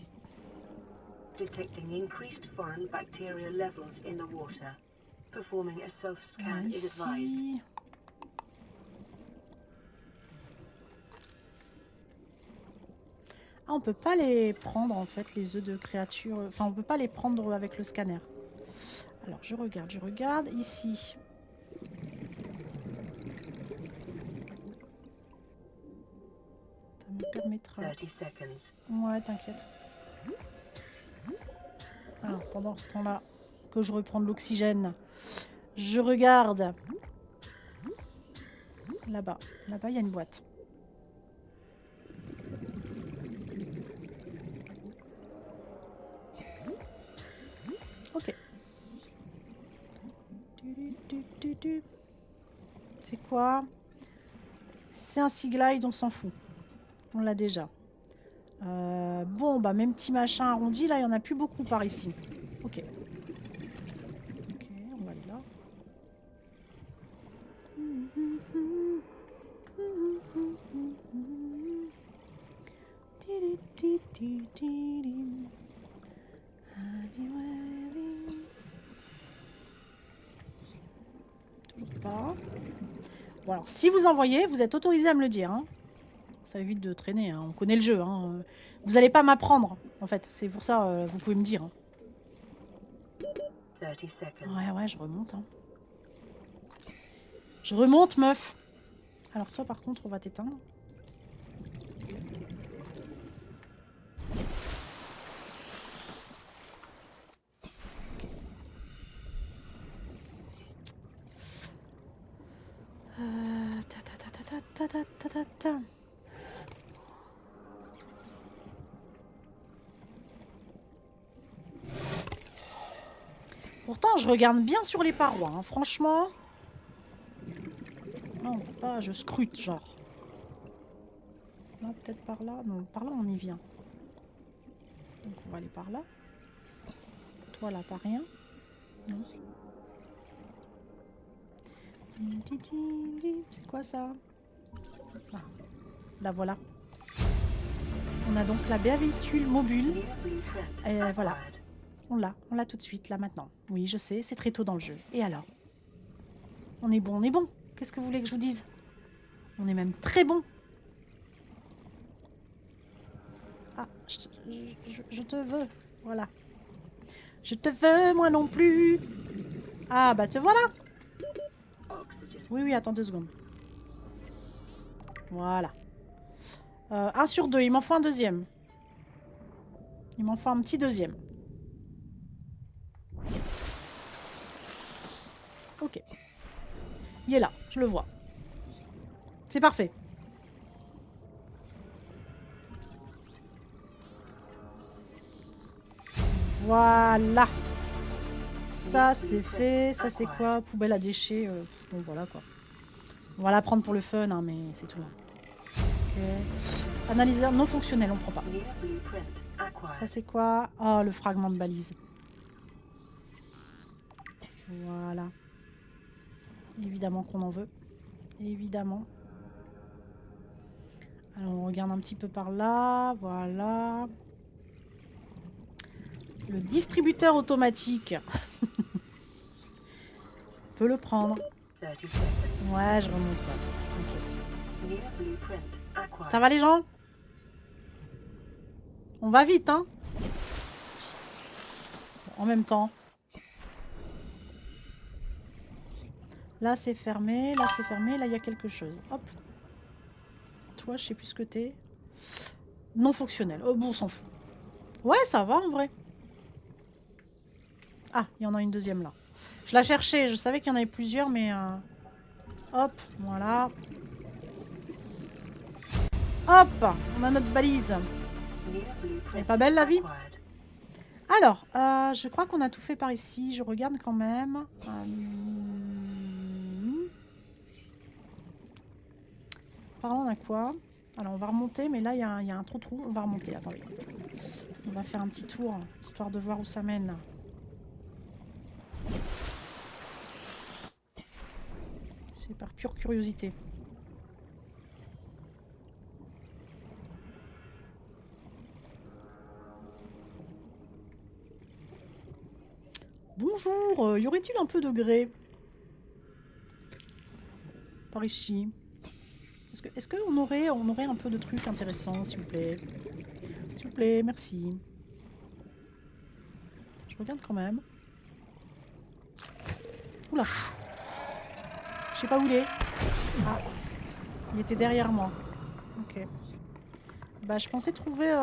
Detecting increased foreign bacterial levels in the water. Performing a self-scan is advised. Ici. Ah, on peut pas les prendre en fait, les œufs de créatures. Enfin, on peut pas les prendre avec le scanner. Alors, je regarde. Ici. Ça me permettra. 30 seconds. Ouais, t'inquiète. Alors, pendant ce temps-là, que je reprends de l'oxygène, je regarde. Là-bas. Là-bas, il y a une boîte. Ok. C'est quoi? C'est un Sea Glide, on s'en fout. On l'a déjà. Bon, bah même petit machin arrondi, là, il n'y en a plus beaucoup par ici. Ok. Ok, on va aller là. Toujours pas. Bon, alors, si vous en voyez, vous êtes autorisé à me le dire. Hein. Ça évite de traîner, hein. On connaît le jeu. Hein. Vous n'allez pas m'apprendre, en fait. C'est pour ça, vous pouvez me dire. Hein. 30 seconds. Ouais, je remonte. Hein. Je remonte, meuf. Alors toi, par contre, on va t'éteindre. Okay. Ta. Pourtant, je regarde bien sur les parois. Hein. Franchement... Non, on peut pas... Je scrute, genre. Là, peut-être par là. Non, par là, on y vient. Donc, on va aller par là. Toi, là, t'as rien? Non. C'est quoi, ça? Ah. Là, voilà. On a donc la béavicule mobile. Et voilà. On l'a tout de suite, là, maintenant. Oui, je sais, c'est très tôt dans le jeu. Et alors? On est bon, on est bon. Qu'est-ce que vous voulez que je vous dise? On est même très bon. Ah, je te veux. Voilà. Je te veux, moi non plus. Ah, bah te voilà. Oui, attends 2 secondes. Voilà. 1 sur 2, il m'en faut un deuxième. Il m'en faut un petit deuxième. Ok. Il est là, je le vois. C'est parfait. Voilà. Ça, c'est fait. Ça, c'est quoi? Poubelle à déchets. Bon, voilà, quoi. On va la prendre pour le fun, hein, mais c'est tout. Ok. Analyseur non fonctionnel, on prend pas. Ça, c'est quoi? Oh, le fragment de balise. Voilà. Évidemment qu'on en veut. Évidemment. Alors, on regarde un petit peu par là. Voilà. Le distributeur automatique. On peut le prendre. Ouais, je remonte pas. T'inquiète. Ça va les gens? On va vite, hein? en même temps. Là, c'est fermé. Là, c'est fermé. Là, il y a quelque chose. Hop. Toi, je sais plus ce que t'es. Non fonctionnel. Oh, bon, on s'en fout. Ouais, ça va en vrai. Ah, il y en a une deuxième là. Je la cherchais. Je savais qu'il y en avait plusieurs, mais... Hop, voilà. Hop, on a notre balise. Elle est pas belle la vie? Alors, je crois qu'on a tout fait par ici. Je regarde quand même. Par là, on a quoi? Alors, on va remonter, mais là, il y a un trou. On va remonter, attendez. On va faire un petit tour, histoire de voir où ça mène. C'est par pure curiosité. Bonjour, y aurait-il un peu de grès par ici? Est-ce qu'on aurait un peu de trucs intéressants, s'il vous plaît? S'il vous plaît, merci. Je regarde quand même. Oula! Je sais pas où il est. Ah, il était derrière moi. Ok. Bah, je pensais trouver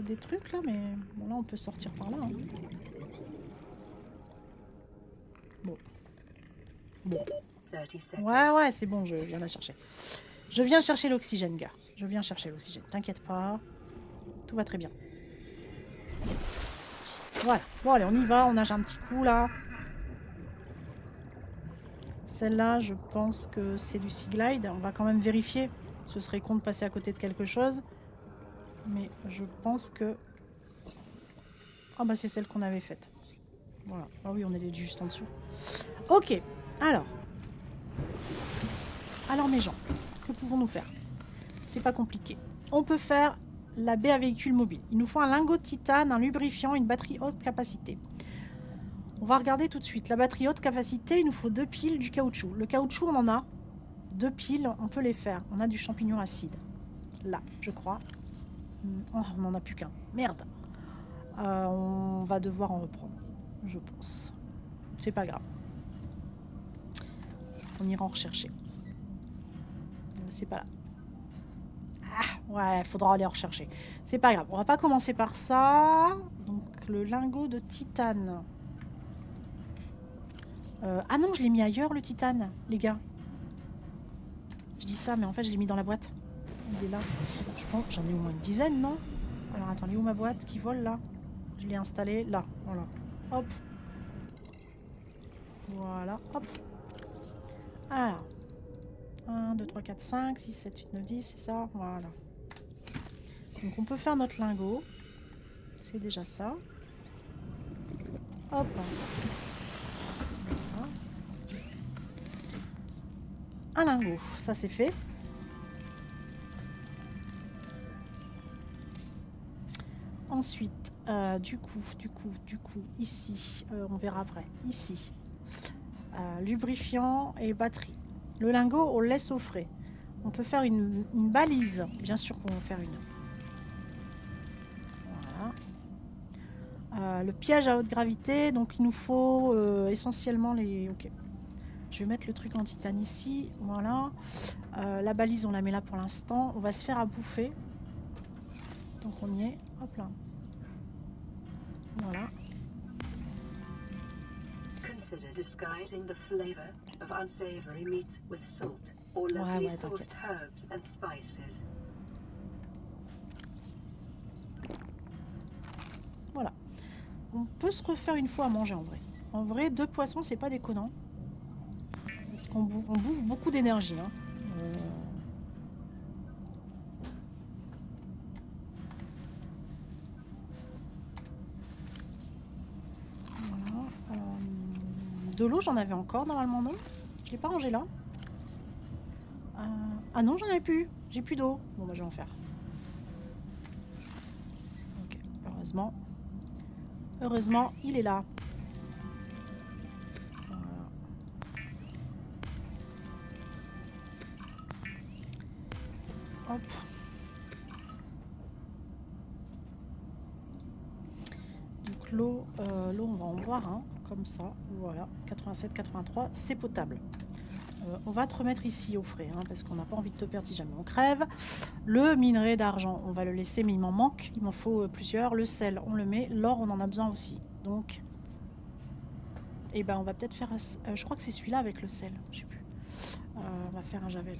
des trucs là, mais bon, là on peut sortir par là. Hein. Bon. Bon. Ouais, c'est bon, je viens la chercher. Je viens chercher l'oxygène, gars. Je viens chercher l'oxygène. T'inquiète pas. Tout va très bien. Voilà. Bon, allez, on y va. On nage un petit coup là. Celle-là, je pense que c'est du Sea Glide. On va quand même vérifier. Ce serait con de passer à côté de quelque chose. Mais je pense que... Ah bah c'est celle qu'on avait faite. Voilà. Ah oui, on est juste en dessous. Ok. Alors. Alors mes gens, que pouvons-nous faire? C'est pas compliqué. On peut faire la baie à véhicule mobile. Il nous faut un lingot de titane, un lubrifiant, une batterie haute capacité. On va regarder tout de suite. La batterie haute capacité, il nous faut 2 piles, du caoutchouc. Le caoutchouc, on en a. 2 piles, on peut les faire. On a du champignon acide. Là, je crois. Oh, on n'en a plus qu'un. Merde. On va devoir en reprendre. Je pense. C'est pas grave. On ira en rechercher. C'est pas là. Ah, ouais, faudra aller en rechercher. C'est pas grave. On va pas commencer par ça. Donc, le lingot de titane. Ah non, je l'ai mis ailleurs, le titane, les gars. Je dis ça, mais en fait, je l'ai mis dans la boîte. Il est là. Je pense j'en ai au moins une dizaine, non? Alors, attends, elle est où ma boîte qui vole, là? Je l'ai installée, là. Voilà. Hop. Voilà, hop. Alors. 1, 2, 3, 4, 5, 6, 7, 8, 9, 10, c'est ça? Voilà. Donc, on peut faire notre lingot. C'est déjà ça. Hop. Voilà. Un lingot, ça c'est fait. Ensuite, du coup, ici, on verra après. Ici, lubrifiant et batterie. Le lingot, on le laisse au frais. On peut faire une balise. Bien sûr qu'on va faire une. Voilà. Le piège à haute gravité. Donc, il nous faut essentiellement les... Ok. Je vais mettre le truc en titane ici. Voilà. La balise, on la met là pour l'instant. On va se faire à bouffer. Donc, on y est. Hop là. Voilà. Consider disguising the flavor of unsavory meat with salt or lovely sourced herbs and spices. Voilà. On peut se refaire une fois à manger en vrai. En vrai, 2 poissons, c'est pas déconnant. Parce qu'on bouffe beaucoup d'énergie. Hein. De l'eau, j'en avais encore normalement, non? Je l'ai pas rangé là. Ah non, j'en avais plus. J'ai plus d'eau. Bon, bah, je vais en faire. Ok, heureusement. Heureusement, il est là. Voilà. Hop. Donc l'eau, on va en boire un, comme ça. Voilà, 87, 83, c'est potable. On va te remettre ici au frais, hein, parce qu'on n'a pas envie de te perdre si jamais on crève. Le minerai d'argent, on va le laisser, mais il m'en manque. Il m'en faut plusieurs. Le sel, on le met. L'or, on en a besoin aussi. Donc, eh ben, on va peut-être faire... je crois que c'est celui-là avec le sel. Je sais plus. On va faire un javel.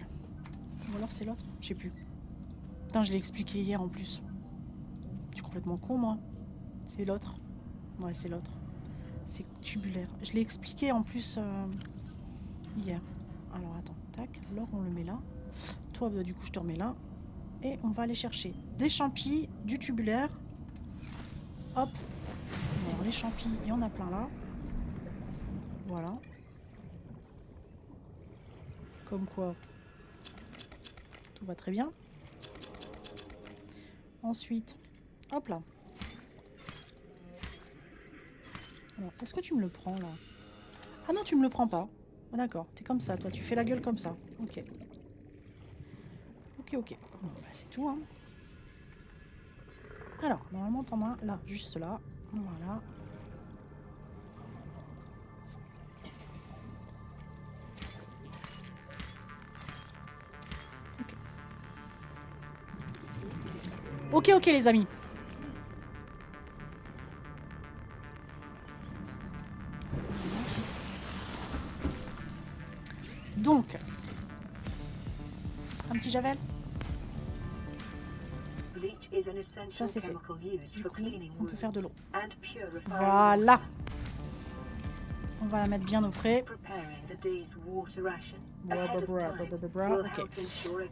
Ou alors c'est l'autre. Je sais plus. Putain, je l'ai expliqué hier en plus. Je suis complètement con, moi. C'est l'autre. Ouais, c'est l'autre. C'est tubulaire. Je l'ai expliqué en plus hier. Alors attends, tac, l'or on le met là. Toi bah, du coup je te remets là. Et on va aller chercher des champis, du tubulaire. Hop. Alors les champis, il y en a plein là. Voilà. Comme quoi, tout va très bien. Ensuite, hop là. Alors, est-ce que tu me le prends là? Ah non, tu me le prends pas. Ah, d'accord, t'es comme ça, toi, tu fais la gueule comme ça. Ok. Ok, ok. Bon, bah, c'est tout, hein. Alors, normalement, t'en as là, juste là. Voilà. Ok. Ok, ok, les amis. Donc, un petit javel. Ça c'est fait. Du coup, on peut faire de l'eau. Voilà. On va la mettre bien au frais. Ok.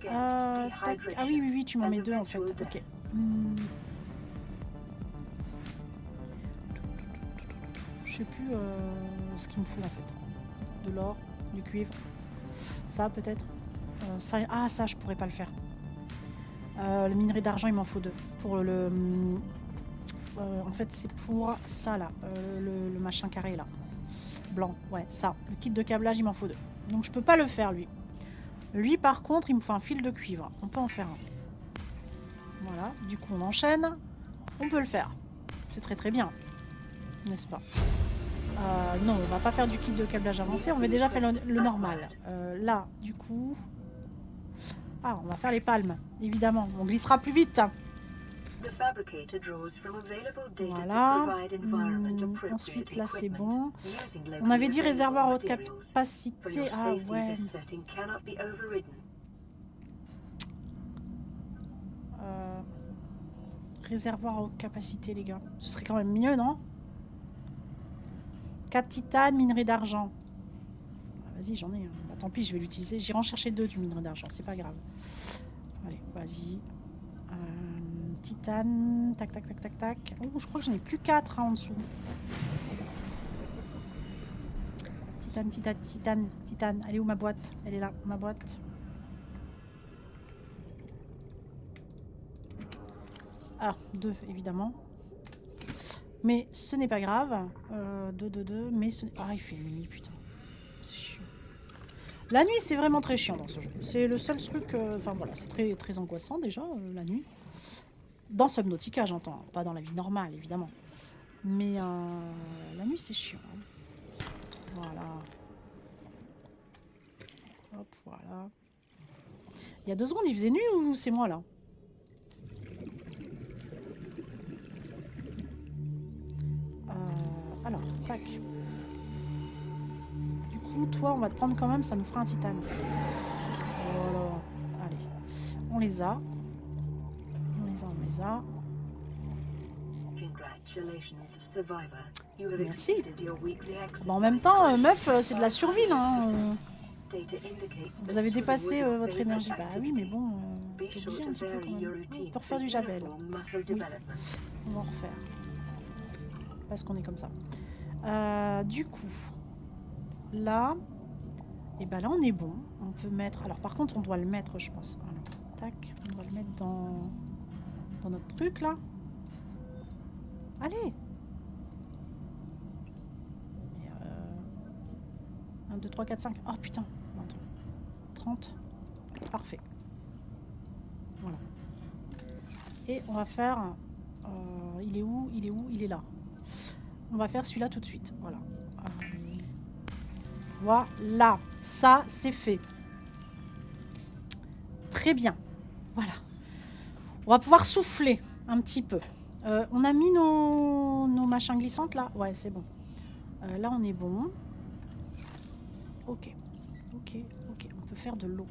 Ah oui, oui, oui, tu m'en mets deux en fait. Ok. Je sais plus ce qu'il me faut en fait. De l'or, du cuivre. Ça peut-être. Ça, ah ça, je pourrais pas le faire. Le minerai d'argent, il m'en faut deux. Pour le... en fait, c'est pour ça, là. Le machin carré, là. Blanc, ouais, ça. Le kit de câblage, il m'en faut deux. Donc, je peux pas le faire, lui. Lui, par contre, il me faut un fil de cuivre. On peut en faire un. Voilà. Du coup, on enchaîne. On peut le faire. C'est très, très bien. N'est-ce pas? Non, on va pas faire du kit de câblage avancé. On va déjà faire le normal. Là, du coup... Ah, on va faire les palmes, évidemment. On glissera plus vite. Voilà. Ensuite, là, c'est bon. On avait dit réservoir à haute capacité. Ah, ouais. Réservoir à haute capacité, les gars. Ce serait quand même mieux, non? 4 titane, minerai d'argent. Ah, vas-y, j'en ai. Bah, tant pis, je vais l'utiliser. J'irai en chercher 2 du minerai d'argent. C'est pas grave. Allez, vas-y. Titane. Tac, tac, tac, tac, tac. Oh, je crois que j'en ai plus 4 hein, en dessous. Titane, titane, titane, titane. Elle est où ma boîte? Elle est là, ma boîte. Ah, 2, évidemment. Mais ce n'est pas grave. 2, mais ce n'est... Ah, il fait nuit, putain. C'est chiant. La nuit, c'est vraiment très chiant dans ce jeu. C'est le seul truc... Enfin, voilà, c'est très, très angoissant, déjà, la nuit. Dans Subnautica, j'entends. Pas dans la vie normale, évidemment. Mais la nuit, c'est chiant. Voilà. Hop, voilà. Il y a 2 secondes, il faisait nuit ou c'est moi, là? Alors, tac. Du coup, toi, on va te prendre quand même, ça nous fera un titane. Voilà. Allez. On les a. On les a. Merci. Bon, en même temps, meuf, c'est de la survie, là. Vous avez dépassé votre énergie. Bah oui, mais bon, c'est obligé un petit peu quand même. Pour faire du javel. Oui. On va en refaire. Parce qu'on est comme ça. Du coup, là, et ben là on est bon. On peut mettre. Alors par contre, on doit le mettre, je pense. Alors, tac, on doit le mettre dans notre truc là. Allez. 1, 2, 3, 4, 5. Oh putain. Attends. 30. Parfait. Voilà. Et on va faire. Il est où? Il est où? Il est là. On va faire celui-là tout de suite. Voilà. Voilà. Ça, c'est fait. Très bien. Voilà. On va pouvoir souffler un petit peu. On a mis nos machins glissantes là. Ouais, c'est bon. Là, on est bon. Ok. Ok. Ok. On peut faire de l'eau.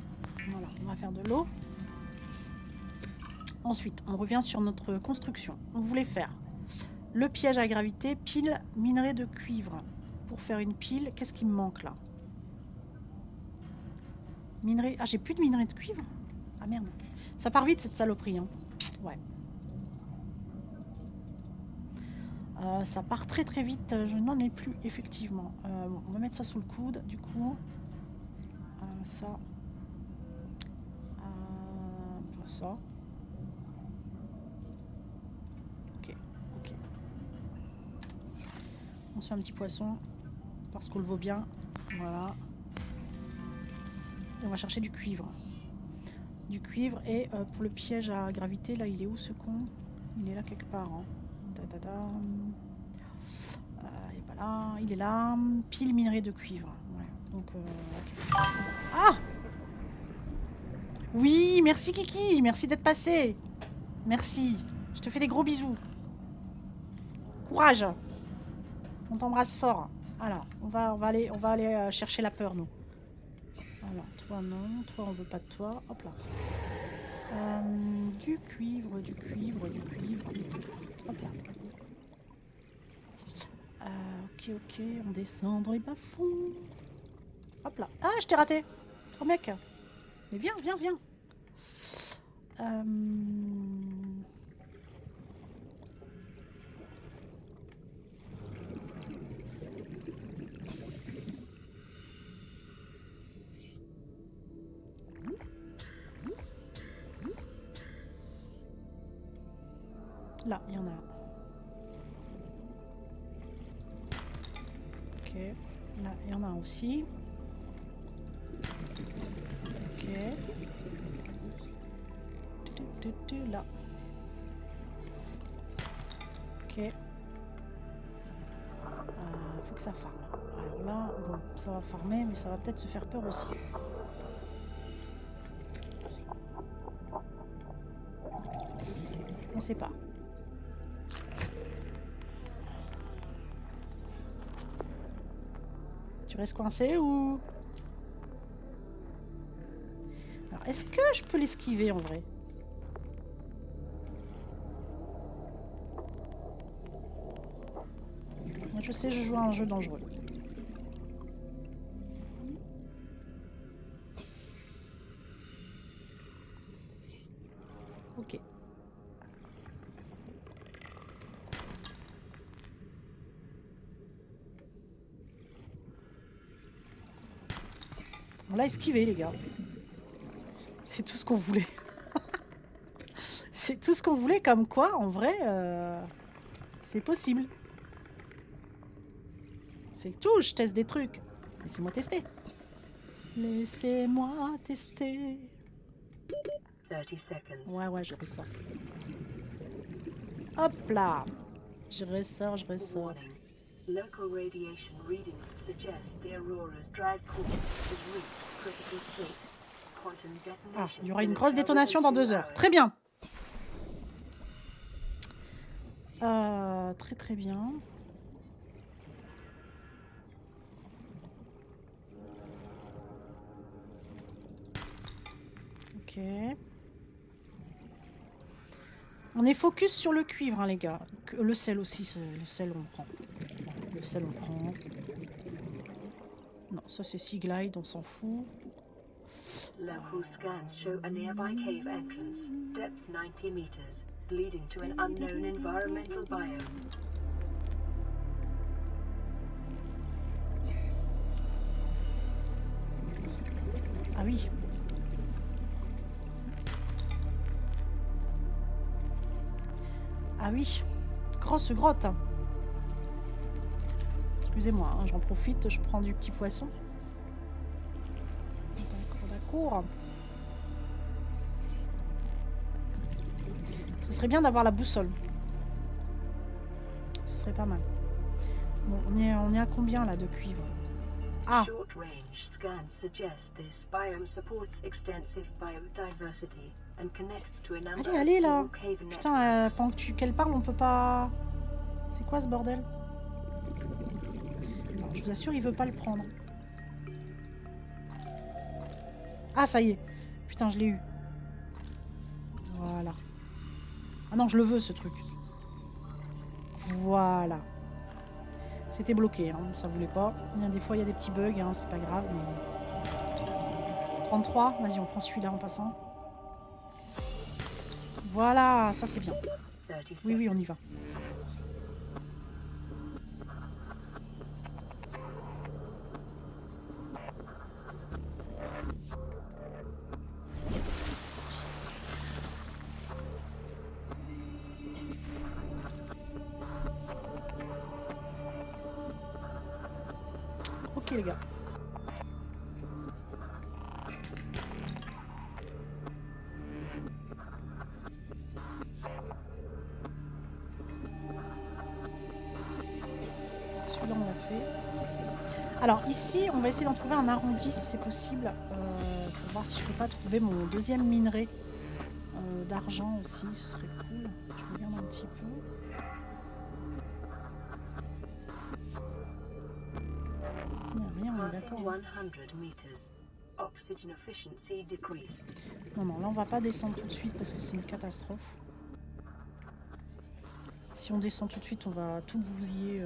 Voilà. On va faire de l'eau. Ensuite, on revient sur notre construction. On voulait faire le piège à gravité, pile, minerai de cuivre. Pour faire une pile, qu'est-ce qui me manque là? Minerai... Ah, j'ai plus de minerai de cuivre? Ah merde. Ça part vite cette saloperie. Hein. Ouais. Ça part très très vite. Je n'en ai plus, effectivement. Bon, on va mettre ça sous le coude, du coup. Ça. Pas ça. Ok, ok. On se fait un petit poisson. Parce qu'on le vaut bien. Voilà. Et on va chercher du cuivre. Du cuivre. Et pour le piège à gravité, là, il est où ce con? Il est là quelque part. Hein. Il est pas là. Il est là. Pile minerai de cuivre. Ouais. Donc, Ah! Oui, merci Kiki. Merci d'être passé. Merci. Je te fais des gros bisous. Courage. On t'embrasse fort. Alors, on va aller chercher la peur, nous. Alors, toi non. Toi, on veut pas de toi. Hop là. Du cuivre, du cuivre, du cuivre. Hop là. Ok, ok. On descend dans les bas-fonds. Hop là. Ah, je t'ai raté. Oh mec. Mais viens, viens, viens. Là, il y en a un. Ok. Là, il y en a un aussi. Ok. Là. Ok. Faut que ça farme. Alors là, bon, ça va farmer, mais ça va peut-être se faire peur aussi. On sait pas. Tu restes coincé ou... Alors, est-ce que je peux l'esquiver en vrai? Je sais, je joue à un jeu dangereux. Ok. On l'a esquivé, les gars. C'est tout ce qu'on voulait. C'est tout ce qu'on voulait, comme quoi, en vrai, c'est possible. C'est tout, je teste des trucs. Laissez-moi tester. Laissez-moi tester. 30 seconds. Ouais, je ressors. Hop là. Je ressors. Warning. Local radiation readings suggest the Aurora's drive core has reached critical state. Quantum detonation. Ah, il y aura une grosse détonation dans 2 heures. Très bien. Très très bien. Ok. On est focus sur le cuivre, hein, les gars. Le sel aussi, le sel on prend. Le sel on prend. Non, ça c'est Sea Glide, on s'en fout. Local scans show a nearby cave entrance, depth 90 meters, leading to an unknown environmental biome. Ah oui. Ah oui. Grosse grotte. Excusez-moi, hein, j'en profite, je prends du petit poisson. D'accord. Ce serait bien d'avoir la boussole. Ce serait pas mal. Bon, on est à combien là de cuivre? Ah, Short range scans suggest this biome supports extensive biodiversity and connects to a number allez, of là. small cave Putain, networks. pendant qu'elle parle, on peut pas... C'est quoi ce bordel? Alors, je vous assure, il veut pas le prendre. Ah, ça y est. Putain, je l'ai eu. Voilà. Ah non, je le veux, ce truc. Voilà. C'était bloqué, hein, ça voulait pas. Il y a des fois, il y a des petits bugs, hein, c'est pas grave, mais... 33, vas-y, on prend celui-là en passant. Voilà, ça c'est bien. 30 Oui, oui, on y va. seconds. Ok, les gars. Celui-là, on l'a fait. Alors, ici, on va essayer d'en trouver un arrondi, si c'est possible. Pour voir si je peux pas trouver mon deuxième minerai d'argent aussi. Ce serait cool. Je regarde un petit peu. Il n'y a rien, on est Passing d'accord. 100 meters. Oxygen efficiency decreased. Non, non, là, on va pas descendre tout de suite parce que c'est une catastrophe. Si on descend tout de suite, on va tout bousiller.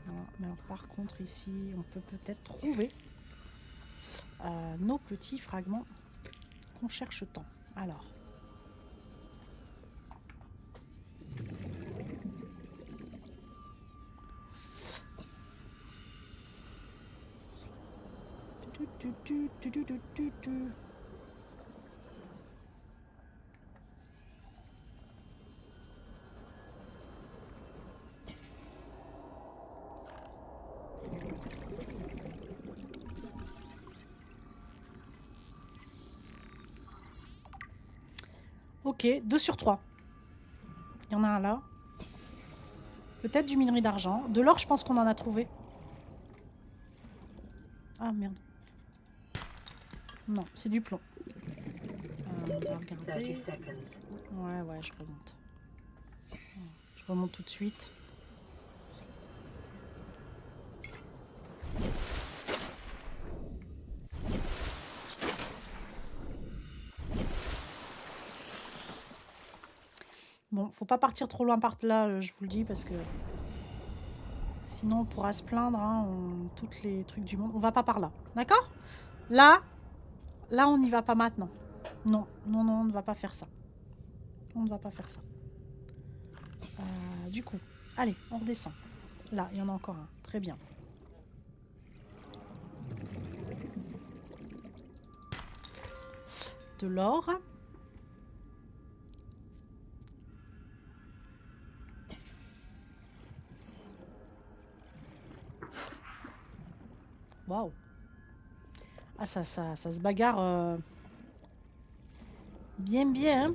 Voilà. Mais alors, par contre, ici, on peut peut-être trouver nos petits fragments qu'on cherche tant. Alors. Ok, 2 sur 3. Il y en a un là. Peut-être du minerai d'argent. De l'or, je pense qu'on en a trouvé. Ah merde. Non, c'est du plomb. On va 30 regarder. seconds. Ouais, ouais, je remonte. Je remonte tout de suite. Bon, faut pas partir trop loin par là, je vous le dis, parce que sinon on pourra se plaindre, hein, toutes les trucs du monde. On va pas par là, d'accord? Là, on n'y va pas maintenant. Non, non, non, on ne va pas faire ça. On ne va pas faire ça. Du coup, allez, on redescend. Là, il y en a encore un. Très bien. De l'or. Waouh. Ah, ça se bagarre bien, bien.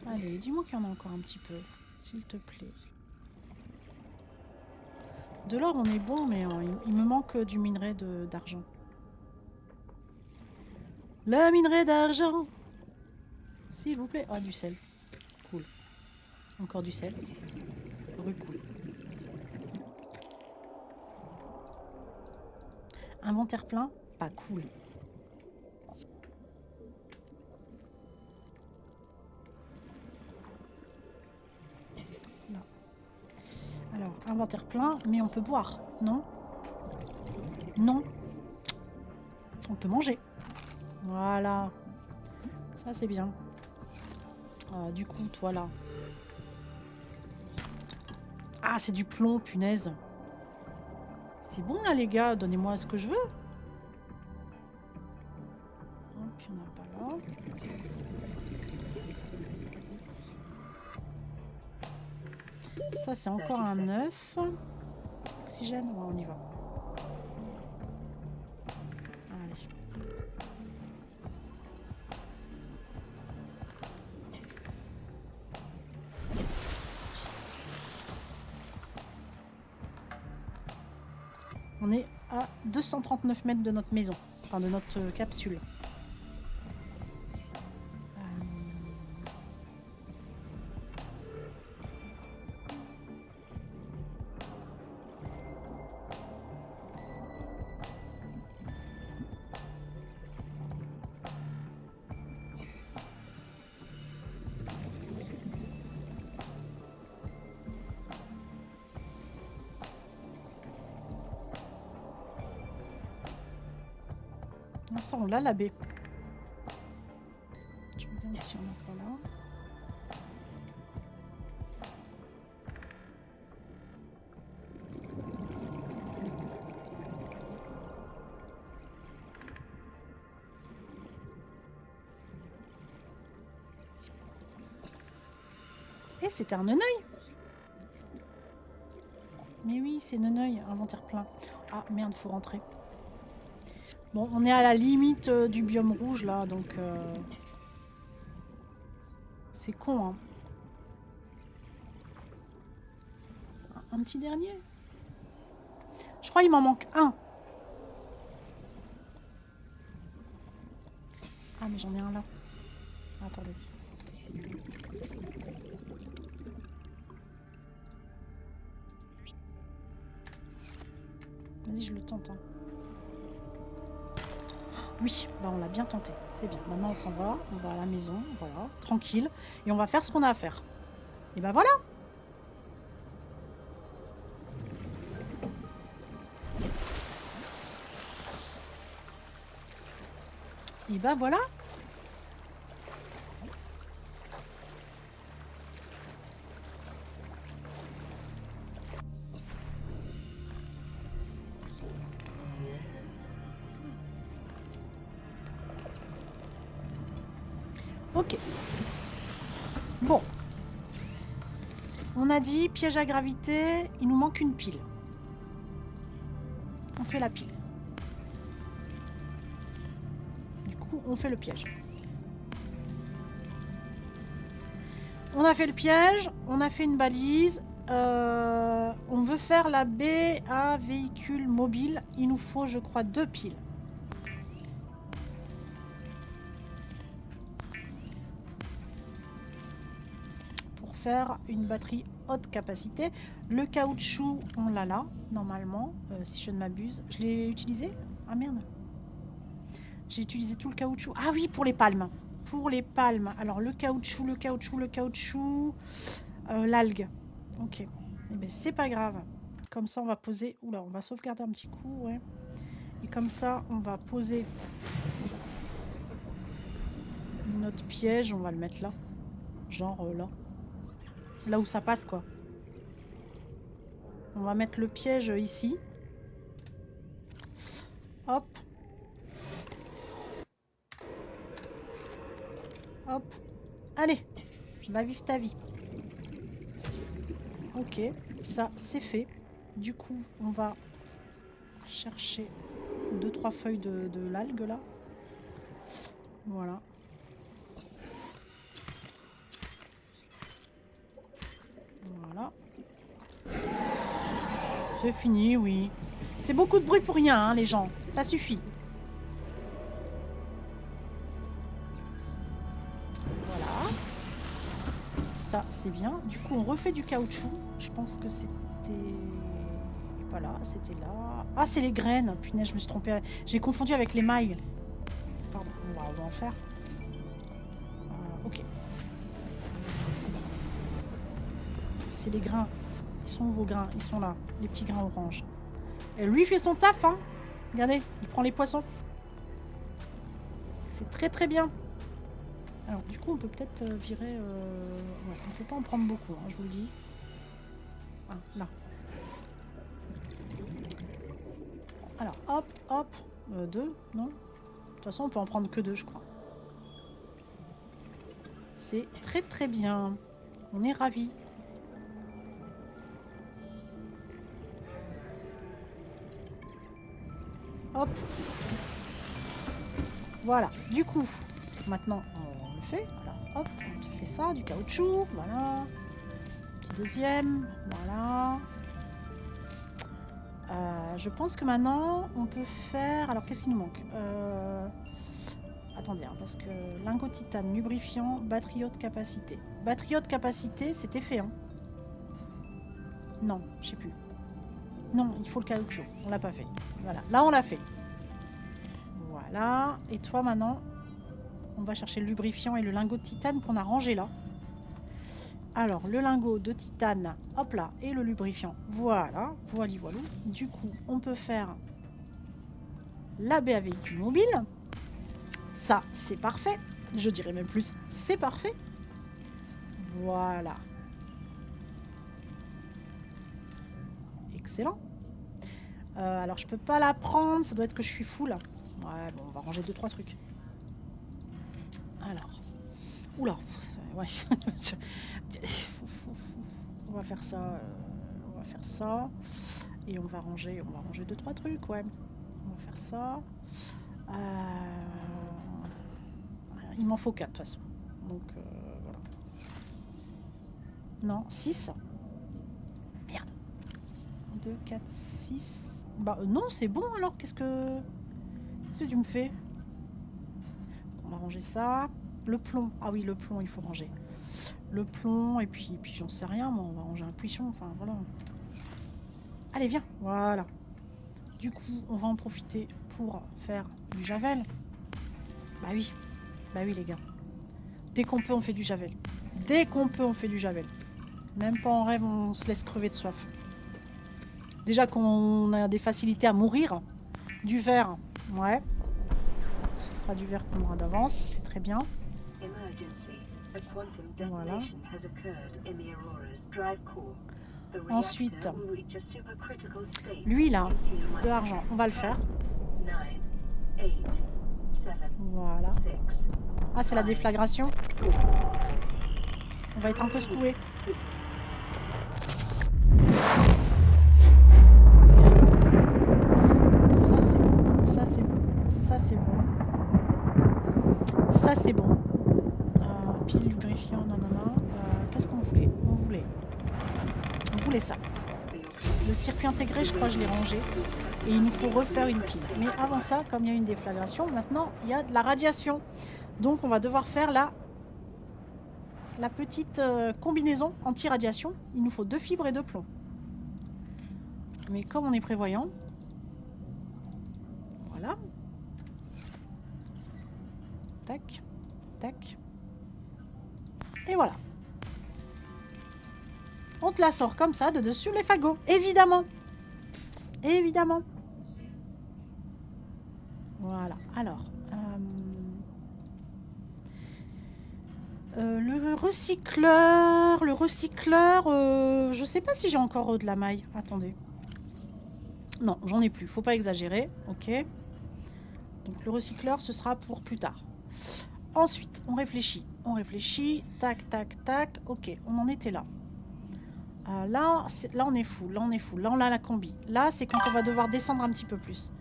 Allez, dis-moi qu'il y en a encore un petit peu, s'il te plaît. De l'or, on est bon, mais il me manque du minerai d'argent. Le minerai d'argent, s'il vous plaît. Ah, du sel. Cool. Encore du sel. Cool. Inventaire plein, pas cool. Là. Alors, inventaire plein, mais on peut boire, non? Non. On peut manger. Voilà. Ça, c'est bien. Du coup, toi, là. Ah, c'est du plomb, punaise. C'est bon, là, les gars. Donnez-moi ce que je veux. Hop, il n'y en a pas là. Ça, c'est encore un œuf. Oxygène, ouais, on y va. Allez. à 239 mètres de notre maison. Enfin, de notre capsule. Ça, on l'a, la baie. Je regarde si on n'a pas là. Et c'était un neneuil. Mais oui, c'est neneuil, inventaire plein. Ah merde, faut rentrer. Bon, on est à la limite du biome rouge là, donc c'est con, hein. Un petit dernier. Je crois qu'il m'en manque un. Ah, mais j'en ai un là. Attendez. Vas-y, je le tente, hein. Oui, bah on l'a bien tenté, c'est bien. Maintenant on s'en va, on va à la maison, voilà, tranquille. Et on va faire ce qu'on a à faire. Et bah voilà. Et bah voilà. Ok. Bon. On a dit piège à gravité, il nous manque une pile. On fait la pile. Du coup, on fait le piège. On a fait le piège, on a fait une balise. On veut faire la baie à véhicule mobile. Il nous faut, je crois, 2 piles. Faire une batterie haute capacité. Le caoutchouc, on l'a là, normalement, si je ne m'abuse. Je l'ai utilisé? Ah merde. J'ai utilisé tout le caoutchouc. Ah oui, pour les palmes. Pour les palmes. Alors, le caoutchouc, l'algue. Ok. Eh bien, c'est pas grave. Comme ça, on va poser... Oula, on va sauvegarder un petit coup, ouais. Et comme ça, on va poser notre piège. On va le mettre là. Genre là. Là où ça passe, quoi. On va mettre le piège ici. Hop. Hop. Allez. Va vivre ta vie. Ok. Ça, c'est fait. Du coup, on va chercher 2-3 feuilles de l'algue, là. Voilà. Voilà. C'est fini, oui. C'est beaucoup de bruit pour rien, hein, les gens. Ça suffit. Voilà. Ça, c'est bien. Du coup, on refait du caoutchouc. Je pense que c'était... Pas là, c'était là. Ah, c'est les graines. Punaise, je me suis trompée. J'ai confondu avec les mailles. Pardon, on va en faire. Ok. C'est les grains. Ils sont où vos grains? Ils sont là. Les petits grains orange. Et lui fait son taf, hein. Regardez, il prend les poissons. C'est très très bien. Alors du coup on peut peut-être virer... Ouais, on peut pas en prendre beaucoup, hein, je vous le dis. Ah, là. Alors hop, hop. 2, non? De toute façon on peut en prendre que 2, je crois. C'est très très bien. On est ravis. Hop. Voilà. Du coup, maintenant, on le fait. Alors, hop, on te fait ça, du caoutchouc. Voilà. Petit deuxième. Voilà. Je pense que maintenant, on peut faire... Alors, qu'est-ce qui nous manque Attendez, hein, parce que lingot titane, lubrifiant, batterie haute capacité. Batterie haute capacité, c'était fait, hein. Non, je sais plus. Non, il faut le caoutchouc. On l'a pas fait. Voilà, là, on l'a fait. Voilà. Et toi, maintenant, on va chercher le lubrifiant et le lingot de titane qu'on a rangé là. Alors, le lingot de titane, hop là, et le lubrifiant. Voilà, voilà. Du coup, on peut faire la baie à véhicule mobile. Ça, c'est parfait. Je dirais même plus, c'est parfait. Voilà. Excellent. Alors, je peux pas la prendre. Ça doit être que je suis full. Ouais, bon, on va ranger 2-3 trucs. Alors. Oula. Ouais. On va faire ça. On va faire ça. Et on va ranger 2-3 trucs, ouais. On va faire ça. Il m'en faut 4 de toute façon. Donc, voilà. Non, 6. Merde. 2, 4, 6. Bah non, c'est bon alors. Qu'est-ce que tu me fais? On va ranger ça. Le plomb. Ah oui, le plomb, il faut ranger. Le plomb, et puis j'en sais rien, moi. On va ranger un puissant. Enfin, voilà. Allez, viens. Voilà. Du coup, on va en profiter pour faire du javel. Bah oui. Bah oui, les gars. Dès qu'on peut, on fait du javel. Dès qu'on peut, on fait du javel. Même pas en rêve, on se laisse crever de soif. Déjà qu'on a des facilités à mourir. Du verre, ouais. Ce sera du verre qu'on aura d'avance, c'est très bien. Voilà. Ensuite, lui là, de l'argent, on va le faire. Voilà. Ah, c'est la déflagration. On va être un peu secoué. Ça c'est bon, ça c'est bon, ça c'est bon. Ça c'est bon. Pile lubrifiant, nanana. Qu'est-ce qu'on voulait? On voulait ça. Le circuit intégré, je crois que je l'ai rangé. Et il nous faut refaire une pile. Mais avant ça, comme il y a une déflagration, maintenant il y a de la radiation. Donc on va devoir faire la petite combinaison anti-radiation. Il nous faut 2 fibres et 2 plombs. Mais comme on est prévoyant, voilà. Tac, tac. Et voilà. On te la sort comme ça de dessus les fagots. Évidemment. Évidemment. Voilà. Alors. Le recycleur. Je sais pas si j'ai encore de la maille. Attendez. Non, j'en ai plus. Faut pas exagérer. Ok. Donc le recycleur, ce sera pour plus tard. Ensuite, on réfléchit. Tac, tac, tac. Ok, on en était là. Là, on est fou. Là, on a la combi. Là, c'est quand on va devoir descendre un petit peu plus.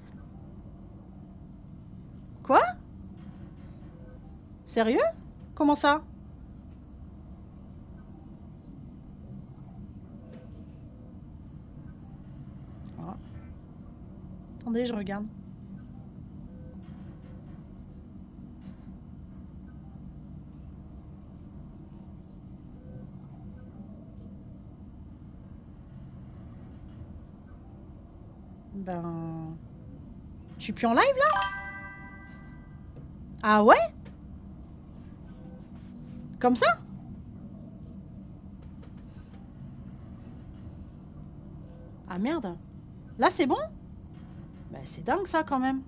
Quoi? Sérieux? Comment ça? Voilà. Attendez, je regarde. Ben... Je suis plus en live, là? Ah ouais? Comme ça? Ah merde. Là, c'est bon? Ben, c'est dingue, ça, quand même.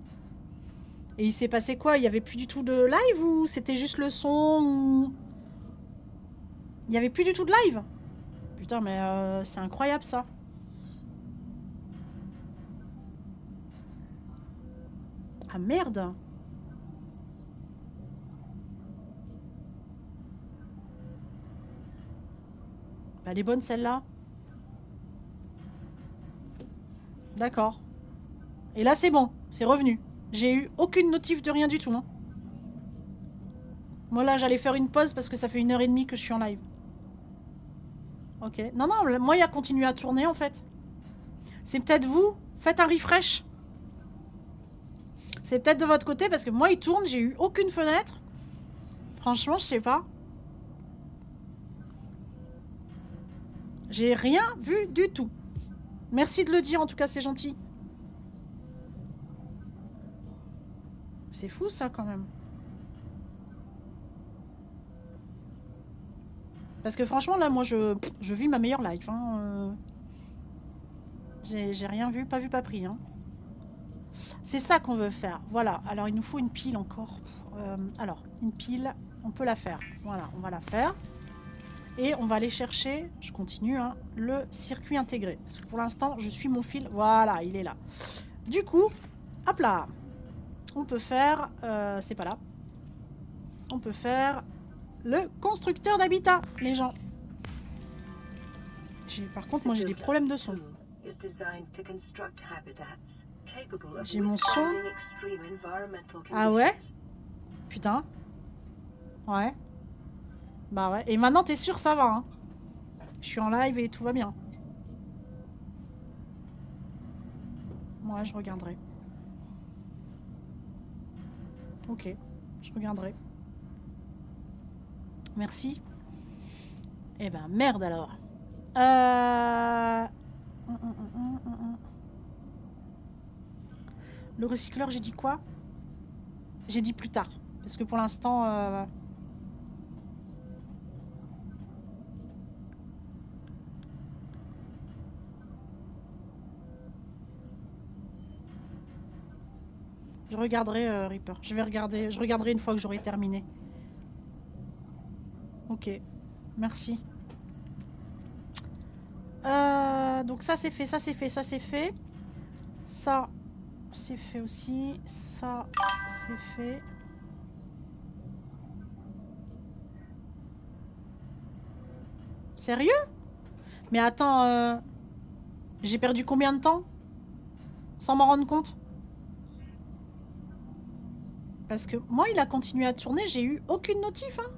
Et il s'est passé quoi? Il y avait plus du tout de live ou c'était juste le son ou... Il y avait plus du tout de live? Putain, mais c'est incroyable, ça. Ah merde. Bah, elle est bonne celle-là. D'accord. Et là c'est bon, c'est revenu. J'ai eu aucune notif de rien du tout. Hein. Moi là j'allais faire une pause parce que ça fait 1h30 que je suis en live. Ok. Non, non, moi il a continué à tourner en fait. C'est peut-être vous. Faites un refresh. C'est peut-être de votre côté parce que moi il tourne, j'ai eu aucune fenêtre. Franchement, je sais pas. J'ai rien vu du tout. Merci de le dire, en tout cas, c'est gentil. C'est fou ça quand même. Parce que franchement là moi je vis ma meilleure life hein. J'ai rien vu, pas pris hein. C'est ça qu'on veut faire. Voilà, alors il nous faut une pile encore. Alors, une pile, on peut la faire. Voilà, on va la faire. Et on va aller chercher, je continue, hein, le circuit intégré. Parce que pour l'instant, je suis mon fil. Voilà, il est là. Du coup, hop là. On peut faire... c'est pas là. On peut faire le constructeur d'habitat, les gens. Par contre, moi j'ai des problèmes de son. J'ai mon son. Ah ouais? Putain. Ouais. Bah ouais. Et maintenant, t'es sûr, ça va, hein? Je suis en live et tout va bien. Ouais, je regarderai. Ok, je regarderai. Merci. Eh ben, merde alors. Le recycleur, j'ai dit quoi? J'ai dit plus tard. Parce que pour l'instant... Je regarderai Reaper. Je regarderai une fois que j'aurai terminé. Ok. Merci. Donc ça c'est fait, ça c'est fait, ça c'est fait. Ça c'est fait aussi. Ça c'est fait. Sérieux? Mais attends, j'ai perdu combien de temps? Sans m'en rendre compte? Parce que moi, il a continué à tourner, j'ai eu aucune notif, hein.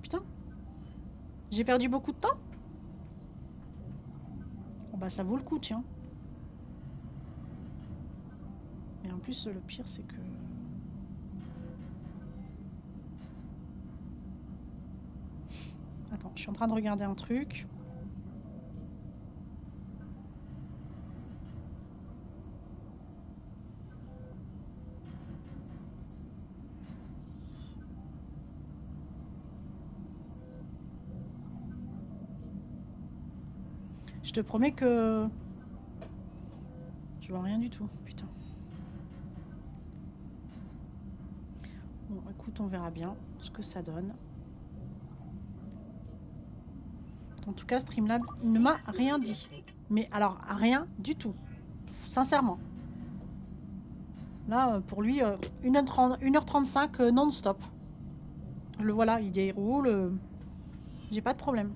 Putain. J'ai perdu beaucoup de temps? Bon bah ça vaut le coup, tiens. Mais en plus, le pire, c'est que... Attends, je suis en train de regarder un truc. Je te promets que... Je vois rien du tout, putain. Bon, écoute, on verra bien ce que ça donne. En tout cas, Streamlab, il ne m'a rien dit. Mais alors, rien du tout. Sincèrement. Là, pour lui, 1h35 non-stop. Je le vois là, il déroule. J'ai pas de problème.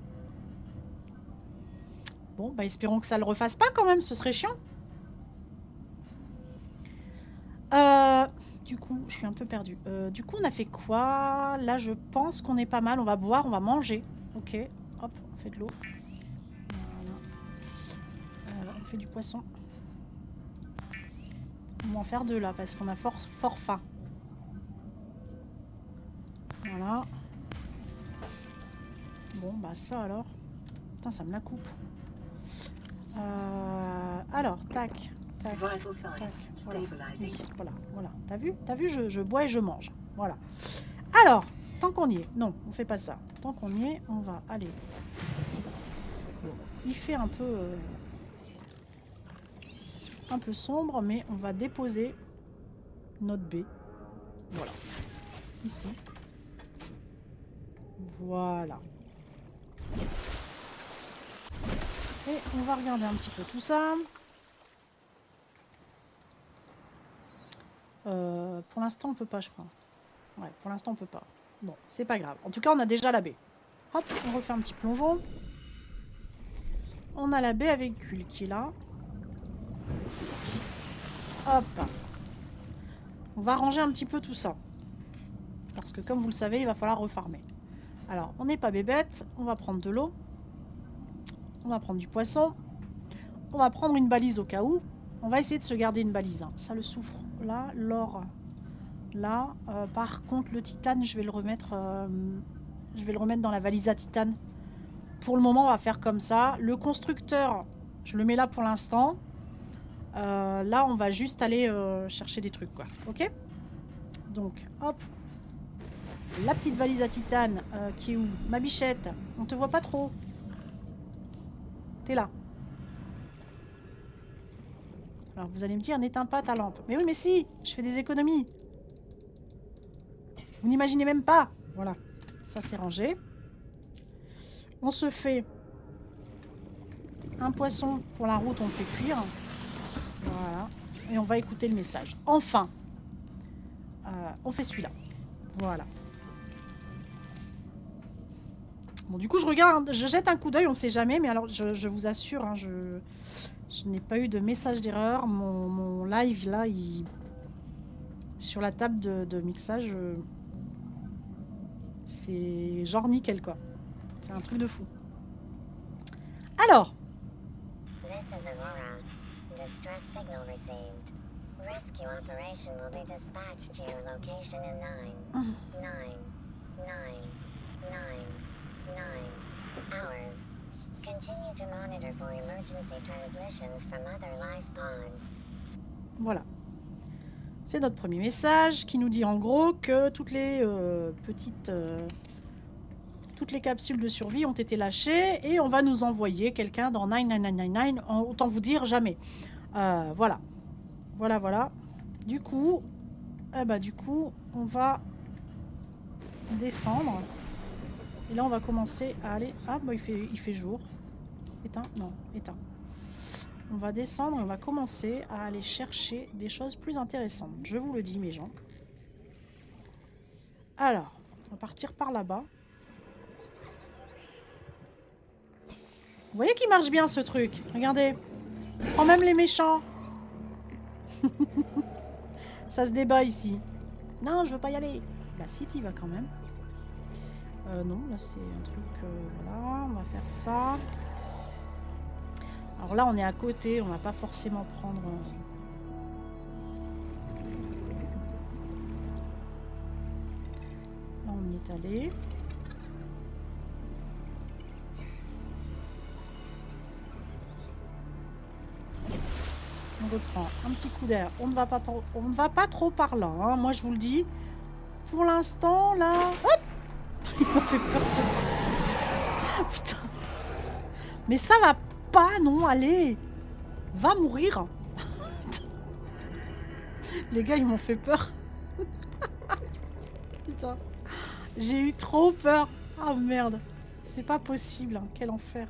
Bon, bah espérons que ça le refasse pas quand même, ce serait chiant. Du coup, je suis un peu perdue. Du coup, on a fait quoi? Là, je pense qu'on est pas mal. On va boire, on va manger. Ok, hop, on fait de l'eau. Voilà. On fait du poisson. On va en faire deux là, parce qu'on a fort faim. Voilà. Bon, bah ça alors. Putain, ça me la coupe. Alors, tac, tac, tac, voilà. T'as vu, je bois et je mange. Voilà. Alors, tant qu'on y est, non, on fait pas ça. Tant qu'on y est, on va aller. Bon, il fait un peu sombre, mais on va déposer notre baie. Voilà. Ici. Voilà. Et on va regarder un petit peu tout ça. Pour l'instant, on peut pas, je crois. Ouais, pour l'instant, on peut pas. Bon, c'est pas grave. En tout cas, on a déjà la baie. Hop, on refait un petit plongeon. On a la baie avec huile qui est là. Hop. On va ranger un petit peu tout ça. Parce que, comme vous le savez, il va falloir refarmer. Alors, on n'est pas bébête. On va prendre de l'eau. On va prendre du poisson. On va prendre une balise au cas où. On va essayer de se garder une balise. Hein. Ça, le soufre, là. L'or, là. Par contre, le titane, je vais le remettre dans la valise à titane. Pour le moment, on va faire comme ça. Le constructeur, je le mets là pour l'instant. Là, on va juste aller chercher des trucs, quoi. Ok? Donc, hop. La petite valise à titane qui est où? Ma bichette. On te voit pas trop. T'es là. Alors, vous allez me dire, n'éteins pas ta lampe. Mais oui, mais si! Je fais des économies. Vous n'imaginez même pas. Voilà. Ça, c'est rangé. On se fait un poisson pour la route, on le fait cuire. Voilà. Et on va écouter le message. Enfin! On fait celui-là. Voilà. Bon, du coup, je regarde, je jette un coup d'œil, on sait jamais, mais alors, je vous assure, hein, je n'ai pas eu de message d'erreur. Mon live, là, sur la table de mixage, c'est genre nickel, quoi. C'est un truc de fou. Alors. This is Aurora. Distress signal received. Rescue operation will be dispatched to your location in 9 hours. Continue to monitor for emergency transmissions from other life pods. Voilà. C'est notre premier message qui nous dit en gros que toutes les capsules de survie ont été lâchées et on va nous envoyer quelqu'un dans 99999. Autant vous dire jamais. Voilà. Voilà. Du coup, on va descendre. Et là, on va commencer à aller... Ah, bah, il fait jour. Éteint? Non, éteint. On va descendre et on va commencer à aller chercher des choses plus intéressantes. Je vous le dis, mes gens. Alors, on va partir par là-bas. Vous voyez qu'il marche bien, ce truc? Regardez. Il prend même les méchants. Ça se débat ici. Non, je veux pas y aller. Bah si, tu y vas quand même. Non, là c'est un truc... voilà, on va faire ça. Alors là, on est à côté. On va pas forcément prendre... Là, on y est allé. On reprend un petit coup d'air. On ne va pas trop par là. Hein. Moi, je vous le dis. Pour l'instant, là... Hop! Il m'a fait peur, ce... Putain. Mais ça va pas, non? Allez. Va mourir. Les gars, ils m'ont fait peur. Putain. J'ai eu trop peur. Ah, merde. C'est pas possible. Hein. Quel enfer.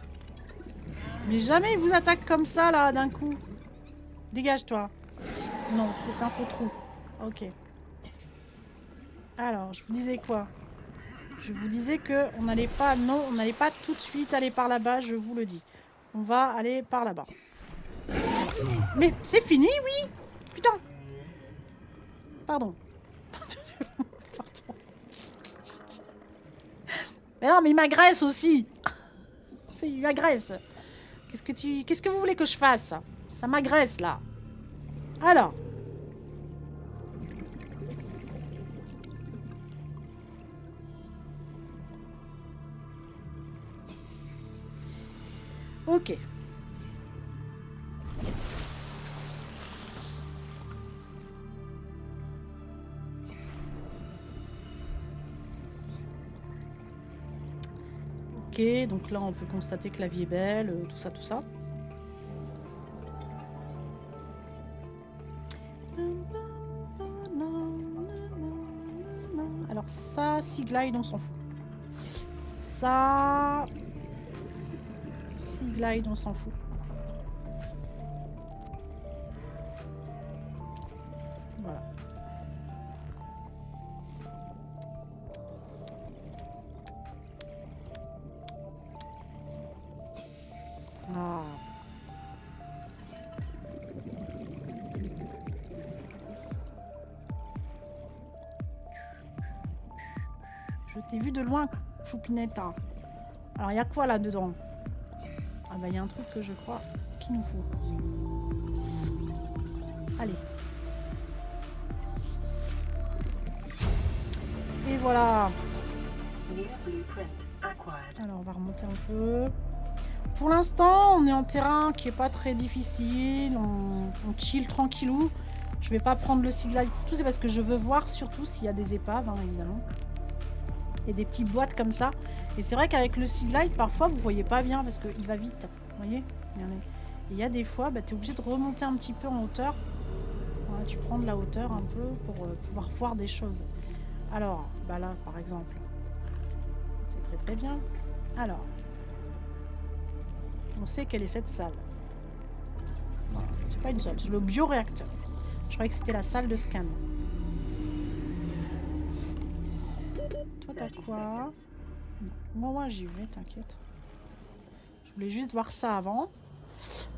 Mais jamais ils vous attaquent comme ça, là, d'un coup. Dégage-toi. Non, c'est un faux trou. Ok. Alors, je vous disais quoi? Je vous disais que on n'allait pas... Non, on n'allait pas tout de suite aller par là-bas, je vous le dis. On va aller par là-bas. Mais c'est fini, oui? Putain. Pardon. Pardon. Mais non, mais il m'agresse aussi. Il m'agresse. Qu'est-ce que vous voulez que je fasse? Ça m'agresse, là. Alors. Ok. Ok, donc là on peut constater que la vie est belle, tout ça, tout ça. Alors ça, Sea Glide, on s'en fout. Ça... Sea Glide, on s'en fout. Voilà. Ah. Je t'ai vu de loin. Choupinetta. Alors, il y a quoi là-dedans? Ah bah, il y a un truc que je crois qu'il nous faut. Allez. Et voilà. New blueprint acquired. Alors, on va remonter un peu. Pour l'instant, on est en terrain qui est pas très difficile. On chill tranquillou. Je vais pas prendre le Sea Glide pour tout. C'est parce que je veux voir surtout s'il y a des épaves, hein, évidemment. Et des petites boîtes comme ça. Et c'est vrai qu'avec le Sea Glide, parfois, vous voyez pas bien parce qu'il va vite. Vous voyez? Il y a des fois, bah, tu es obligé de remonter un petit peu en hauteur. Voilà, tu prends de la hauteur un peu pour pouvoir voir des choses. Alors, bah là, par exemple. C'est très très bien. Alors. On sait quelle est cette salle. Voilà, c'est pas une salle, c'est le bioréacteur. Je croyais que c'était la salle de scan. Toi, t'as quoi? Non. Moi, j'y vais, t'inquiète. Je voulais juste voir ça avant.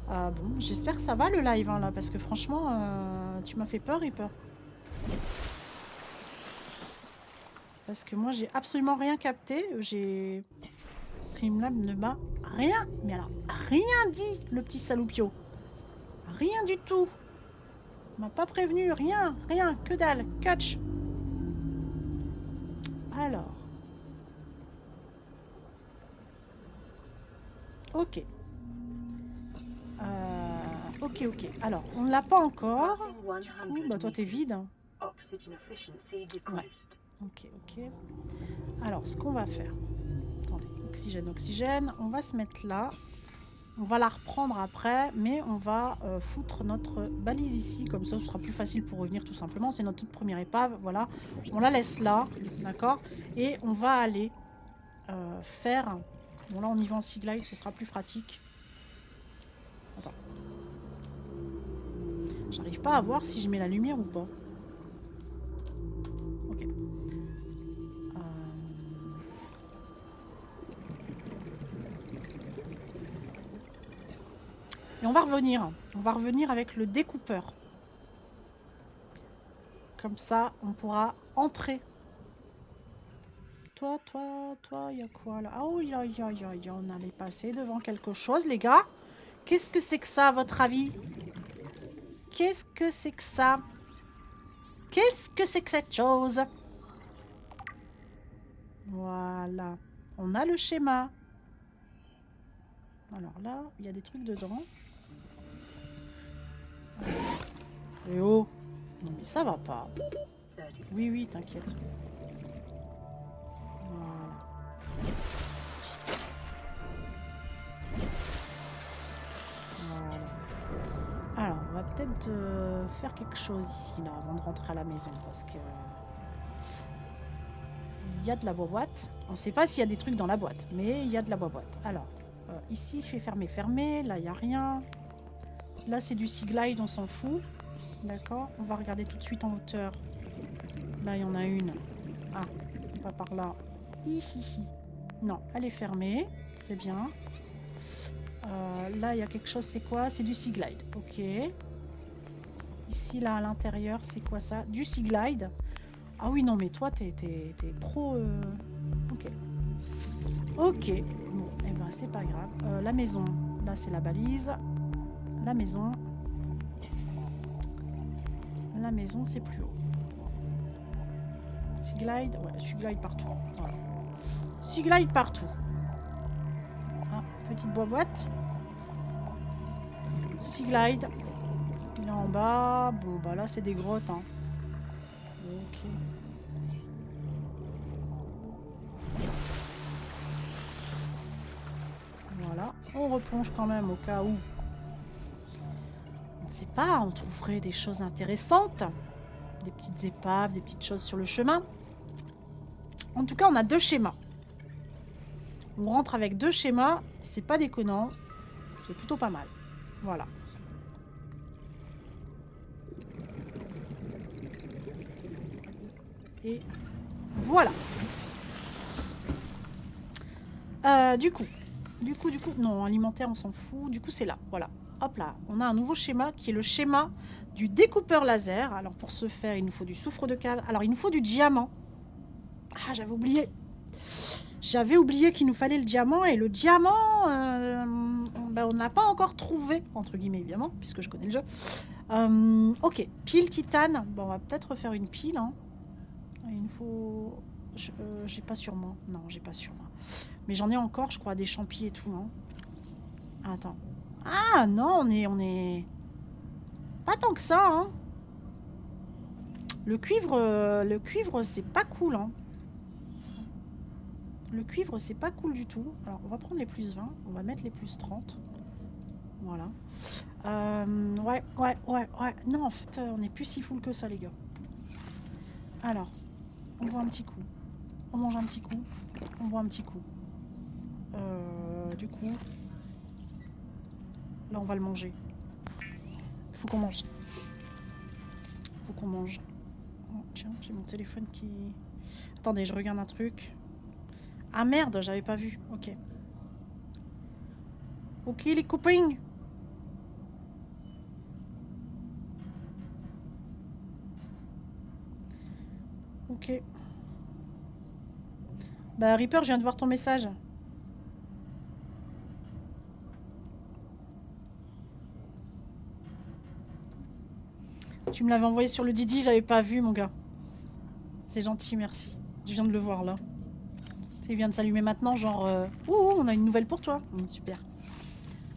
Bon, j'espère que ça va le live, hein, là, parce que franchement, tu m'as fait peur, Reaper. Parce que moi, j'ai absolument rien capté. J'ai... Streamlab ne m'a rien, mais alors, rien dit, le petit saloupio. Rien du tout. Il m'a pas prévenu, rien, que dalle, catch. Alors. Ok. Ok. Alors, on ne l'a pas encore. Du coup, bah toi, t'es vide. Ouais. Ok. Alors, ce qu'on va faire... Attendez, oxygène. On va se mettre là. On va la reprendre après, mais on va foutre notre balise ici. Comme ça, ce sera plus facile pour revenir tout simplement. C'est notre toute première épave. Voilà. On la laisse là. D'accord? Et on va aller faire... Bon, là, on y va en Sea Glide. Ce sera plus pratique. Attends. J'arrive pas à voir si je mets la lumière ou pas. Ok. Et on va revenir. On va revenir avec le découpeur. Comme ça, on pourra entrer. Toi, il y a quoi là? Oh, on allait passer devant quelque chose, les gars. Qu'est-ce que c'est que ça, à votre avis? Qu'est-ce que c'est que ça? Qu'est-ce que c'est que cette chose? Voilà. On a le schéma. Alors là, il y a des trucs dedans. Et oh! Non mais ça va pas. Oui, t'inquiète. Voilà. Alors, on va peut-être faire quelque chose ici, là, avant de rentrer à la maison, parce que... Il y a de la boîte. On ne sait pas s'il y a des trucs dans la boîte, mais il y a de la boîte. Alors, ici, je fais fermer. Là, il n'y a rien. Là, c'est du Sea Glide, on s'en fout. D'accord. On va regarder tout de suite en hauteur. Là, il y en a une. Ah, pas par là. Hihihi. Non, elle est fermée. Très bien. Là, il y a quelque chose. C'est quoi? C'est du Sea Glide. Ok. Ici, là, à l'intérieur, c'est quoi ça? Du Sea Glide. Ah oui, non, mais toi, t'es pro... Ok. Ok. Bon, eh ben, c'est pas grave. La maison. Là, c'est la balise. La maison, c'est plus haut. Sea Glide, ouais, Sea Glide partout. Voilà. Sea Glide partout. Ah, petite boîte. Sea Glide. Il est en bas. Bon, bah là, c'est des grottes. Hein. Ok. Voilà. On replonge quand même au cas où. On ne sait pas, on trouverait des choses intéressantes. Des petites épaves, des petites choses sur le chemin. En tout cas, on a 2 schémas. On rentre avec 2 schémas. C'est pas déconnant. C'est plutôt pas mal. Voilà. Et voilà. Du coup. Non, alimentaire, on s'en fout. Du coup, c'est là. Voilà. Hop là, on a un nouveau schéma qui est le schéma du découpeur laser. Alors pour ce faire, il nous faut du soufre de cave. Alors il nous faut du diamant. Ah, j'avais oublié. J'avais oublié qu'il nous fallait le diamant, et le diamant, on ne l'a pas encore trouvé, entre guillemets évidemment, puisque je connais le jeu. Ok, pile titane. Bon, on va peut-être refaire une pile. Hein. Il nous faut... j'ai pas sur moi. Non, j'ai pas sur moi. Mais j'en ai encore, je crois, des champis et tout. Hein. Attends. Ah non, on est... Pas tant que ça, hein. Le cuivre, c'est pas cool, hein. Le cuivre, c'est pas cool du tout. Alors, on va prendre les plus 20. On va mettre les plus 30. Voilà. Ouais. Non, en fait, on est plus si full que ça, les gars. Alors, on boit un petit coup. On mange un petit coup. On boit un petit coup. Du coup... Là, on va le manger. Faut qu'on mange. Faut qu'on mange. Oh, tiens, j'ai mon téléphone qui... Attendez, je regarde un truc. Ah merde, j'avais pas vu. Ok. Ok, les copains. Ok. Bah, Reaper, je viens de voir ton message. Tu me l'avais envoyé sur le Didi, j'avais pas vu, mon gars. C'est gentil, merci. Je viens de le voir, là. Il vient de s'allumer maintenant, genre... Ouh, on a une nouvelle pour toi. Super.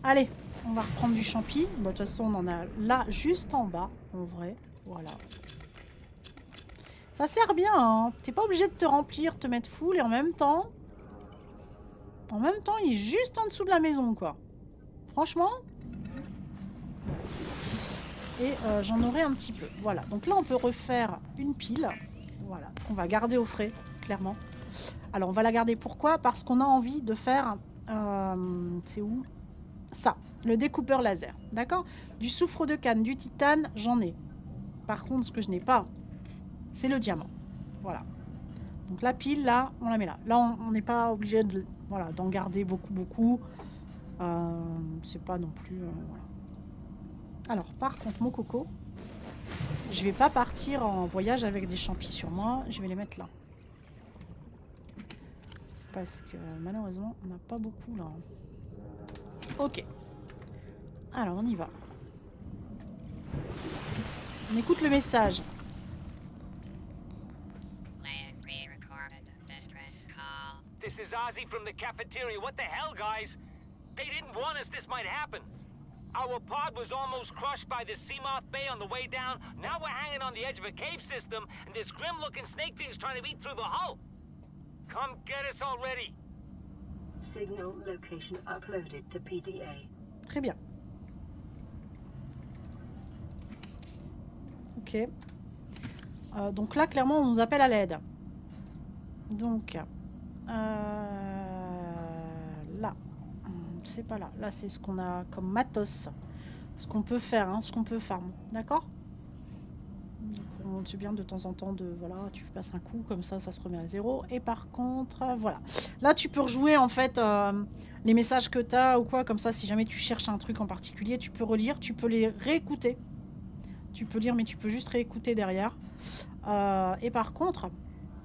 Allez, on va reprendre du champi. Bon, de toute façon, on en a là, juste en bas, en vrai. Voilà. Ça sert bien, hein. T'es pas obligé de te remplir, te mettre full, et en même temps... il est juste en dessous de la maison, quoi. Franchement... Et j'en aurai un petit peu. Voilà. Donc là, on peut refaire une pile. Voilà. On va garder au frais, clairement. Alors, on va la garder. Pourquoi? Parce qu'on a envie de faire... c'est où? Ça. Le découpeur laser. D'accord? Du soufre de canne, du titane, j'en ai. Par contre, ce que je n'ai pas, c'est le diamant. Voilà. Donc la pile, là, on la met là. Là, on n'est pas obligé de, voilà, d'en garder beaucoup. C'est pas non plus... voilà. Alors, par contre, mon coco, je vais pas partir en voyage avec des champis sur moi. Je vais les mettre là. Parce que, malheureusement, on n'a pas beaucoup, là. Ok. Alors, on y va. On écoute le message. This is Ozzy from the cafeteria. What the hell, guys? They didn't warn us this might happen. Our pod was almost crushed by the Seamoth Bay on the way down. Now we're hanging on the edge of a cave system, and this grim-looking snake thing's trying to eat through the hull. Come get us already. Signal location uploaded to PDA. Très bien. Ok. Donc là, clairement, on nous appelle à l'aide. Donc, là. C'est pas là. Là, c'est ce qu'on a comme matos. Ce qu'on peut faire, hein, ce qu'on peut farm. D'accord? C'est bien de temps en temps de... Voilà, tu passes un coup, comme ça se remet à 0. Et par contre, voilà. Là, tu peux rejouer, en fait, les messages que tu as ou quoi. Comme ça, si jamais tu cherches un truc en particulier, tu peux relire, tu peux les réécouter. Tu peux lire, mais tu peux juste réécouter derrière. Et par contre,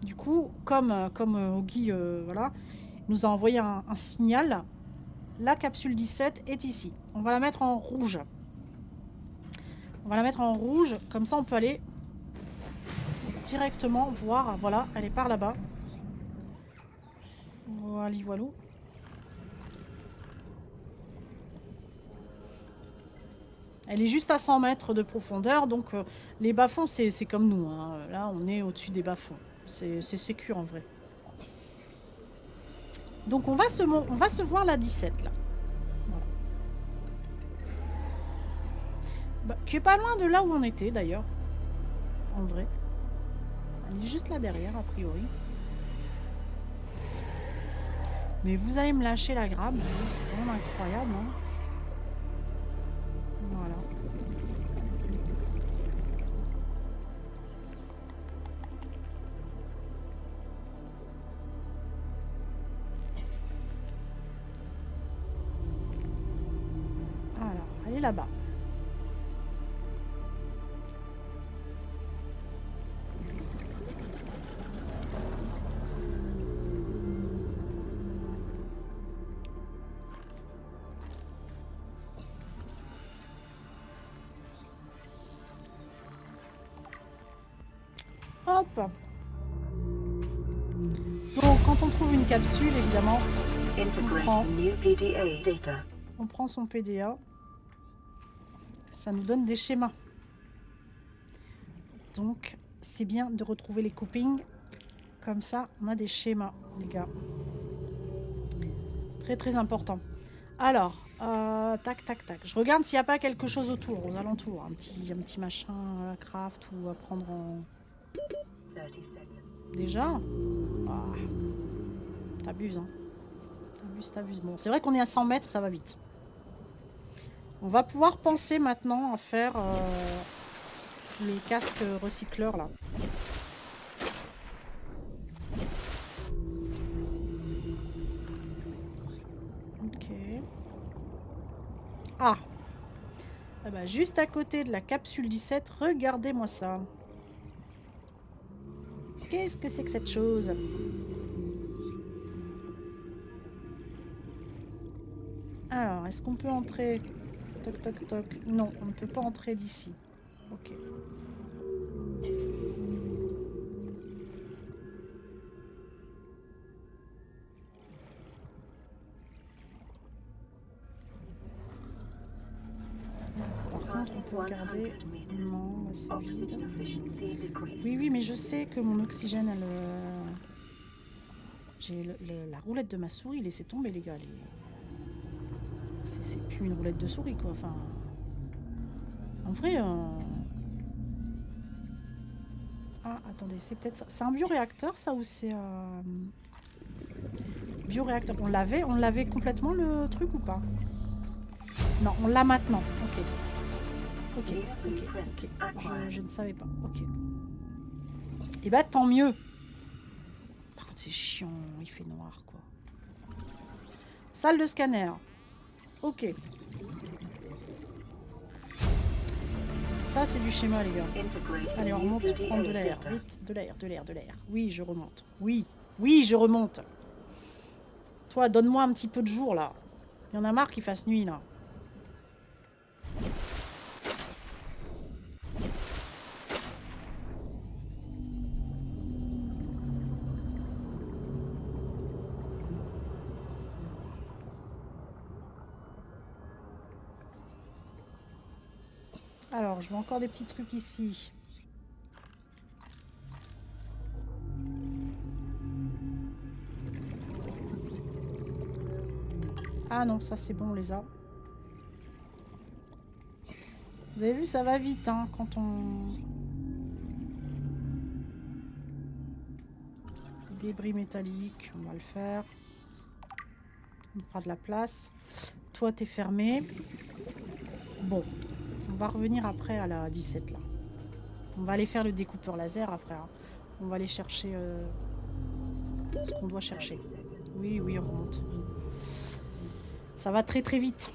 du coup, comme Ogi, voilà, nous a envoyé un signal... La capsule 17 est ici. On va la mettre en rouge. On va la mettre en rouge. Comme ça, on peut aller directement voir. Voilà, elle est par là-bas. Voilà, voilà. Elle est juste à 100 mètres de profondeur. Donc, les bas-fonds, c'est comme nous. Hein. Là, on est au-dessus des bas-fonds. C'est sécure, en vrai. Donc on va se voir la 17 là. Voilà. Bah, qui est pas loin de là où on était d'ailleurs. En vrai. Elle est juste là derrière a priori. Mais vous allez me lâcher la grappe. C'est quand même incroyable. Hein. Voilà. Elle est là-bas. Hop. Donc, quand on trouve une capsule, évidemment, Integrating new PDA data. on prend son PDA. Ça nous donne des schémas. Donc, c'est bien de retrouver les copings. Comme ça, on a des schémas, les gars. Très, très important. Alors, tac, tac, tac. Je regarde s'il n'y a pas quelque chose autour, aux alentours. Un petit machin à craft ou à prendre en... 30 seconds. Déjà ah. T'abuses, hein. T'abuses. Bon, c'est vrai qu'on est à 100 mètres, ça va vite. On va pouvoir penser maintenant à faire les casques recycleurs, là. Ok. Ah, ah bah, juste à côté de la capsule 17, regardez-moi ça. Qu'est-ce que c'est que cette chose? Alors, est-ce qu'on peut entrer? Toc, toc, toc. Non, on ne peut pas entrer d'ici. Ok. Par contre, on peut regarder... Non, c'est vide. Oxygen efficiency decreased. Oui, mais je sais que mon oxygène, elle... J'ai la roulette de ma souris, laissez tomber, les gars. C'est plus une roulette de souris, quoi. Enfin... En vrai... Ah, attendez, c'est peut-être ça. C'est un bioréacteur, ça, ou c'est... Bioréacteur. On l'avait complètement, le truc, ou pas? Non, on l'a maintenant. Ok. Je ne savais pas. Ok. Et bah, tant mieux. Par contre, c'est chiant. Il fait noir, quoi. Salle de scanner. Ok. Ça, c'est du schéma, les gars. Allez, on remonte, prendre de l'air. Vite, de l'air. Oui, je remonte. Oui, je remonte. Toi, donne-moi un petit peu de jour, là. Il y en a marre qu'il fasse nuit, là. Alors, je vois encore des petits trucs ici. Ah non, ça c'est bon, on les a. Vous avez vu, ça va vite, hein, quand on... Débris métalliques, on va le faire. On fera de la place. Toi, t'es fermé. Bon. On va revenir après à la 17 là. On va aller faire le découpeur laser après. Hein. On va aller chercher ce qu'on doit chercher. Oui, on remonte. Ça va très très vite.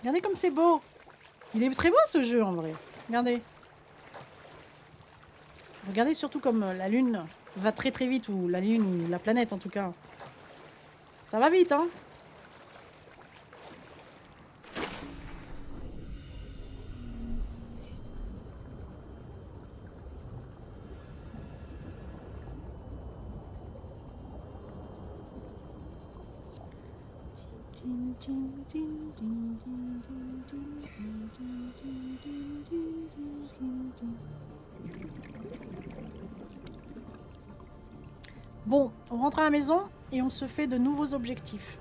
Regardez comme c'est beau. Il est très beau ce jeu en vrai. Regardez. Regardez surtout comme la lune va très très vite, ou la lune, ou la planète en tout cas. Ça va vite, hein? Bon, on rentre à la maison et on se fait de nouveaux objectifs.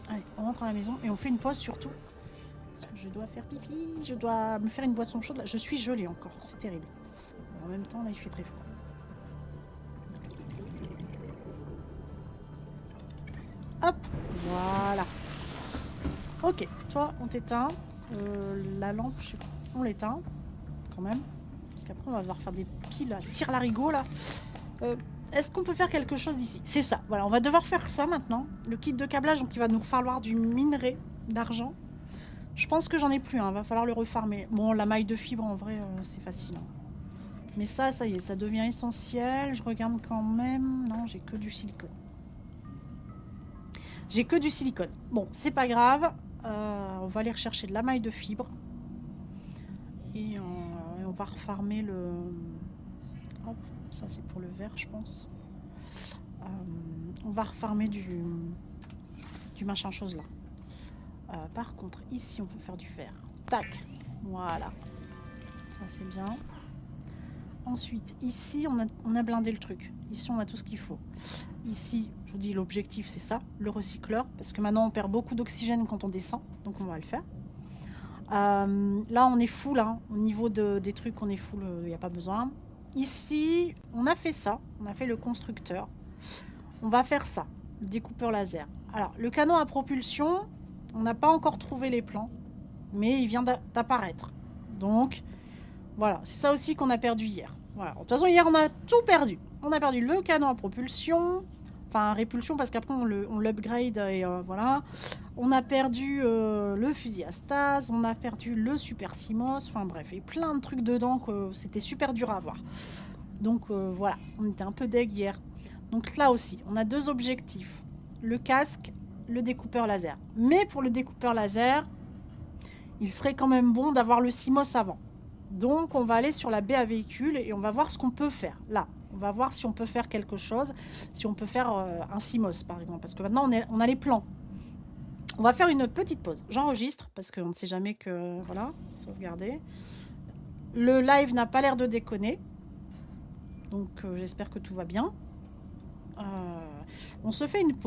Allez, on rentre à la maison et on fait une pause surtout. Parce que je dois faire pipi, je dois me faire une boisson chaude. Là. Je suis gelée encore, c'est terrible. En même temps, là, il fait très froid. Hop, voilà. Ok, toi, on t'éteint. La lampe, je sais pas, on l'éteint quand même. Parce qu'après, on va devoir faire des piles à tire-larigot, là. Est-ce qu'on peut faire quelque chose ici? C'est ça, voilà, on va devoir faire ça maintenant. Le kit de câblage, donc il va nous falloir du minerai d'argent. Je pense que j'en ai plus, hein. Va falloir le refarmer. Bon, la maille de fibre, en vrai, c'est facile. Hein. Mais ça y est, ça devient essentiel. Je regarde quand même. Non, j'ai que du silicone. J'ai que du silicone. Bon, c'est pas grave. On va aller rechercher de la maille de fibre. Et on va refarmer le... Hop, ça c'est pour le verre, je pense. On va refarmer du machin chose là. Par contre, ici, on peut faire du verre. Tac, voilà. Ça, c'est bien. Ensuite, ici, on a blindé le truc. Ici, on a tout ce qu'il faut. Ici, je vous dis, l'objectif, c'est ça, le recycleur. Parce que maintenant, on perd beaucoup d'oxygène quand on descend. Donc, on va le faire. Là, on est full. Hein. Au niveau des trucs, on est full. Il n'y a pas besoin. Ici, on a fait ça. On a fait le constructeur. On va faire ça. Le découpeur laser. Alors, le canon à propulsion, on n'a pas encore trouvé les plans. Mais il vient d'apparaître. Donc, voilà. C'est ça aussi qu'on a perdu hier. Voilà. De toute façon, hier, on a tout perdu. On a perdu le canon à propulsion. Enfin, répulsion, parce qu'après, on l'upgrade et voilà. On a perdu le fusil à stase. On a perdu le super CMOS. Enfin, bref. Et plein de trucs dedans que c'était super dur à avoir. Donc, voilà. On était un peu deg hier. Donc, là aussi, on a deux objectifs. Le casque, le découpeur laser. Mais pour le découpeur laser, il serait quand même bon d'avoir le CMOS avant. Donc, on va aller sur la baie à véhicule et on va voir ce qu'on peut faire. Là, on va voir si on peut faire quelque chose. Si on peut faire un CMOS, par exemple. Parce que maintenant, on a les plans. On va faire une petite pause. J'enregistre parce qu'on ne sait jamais que... Voilà, sauvegarder. Le live n'a pas l'air de déconner. Donc, j'espère que tout va bien. On se fait une pause.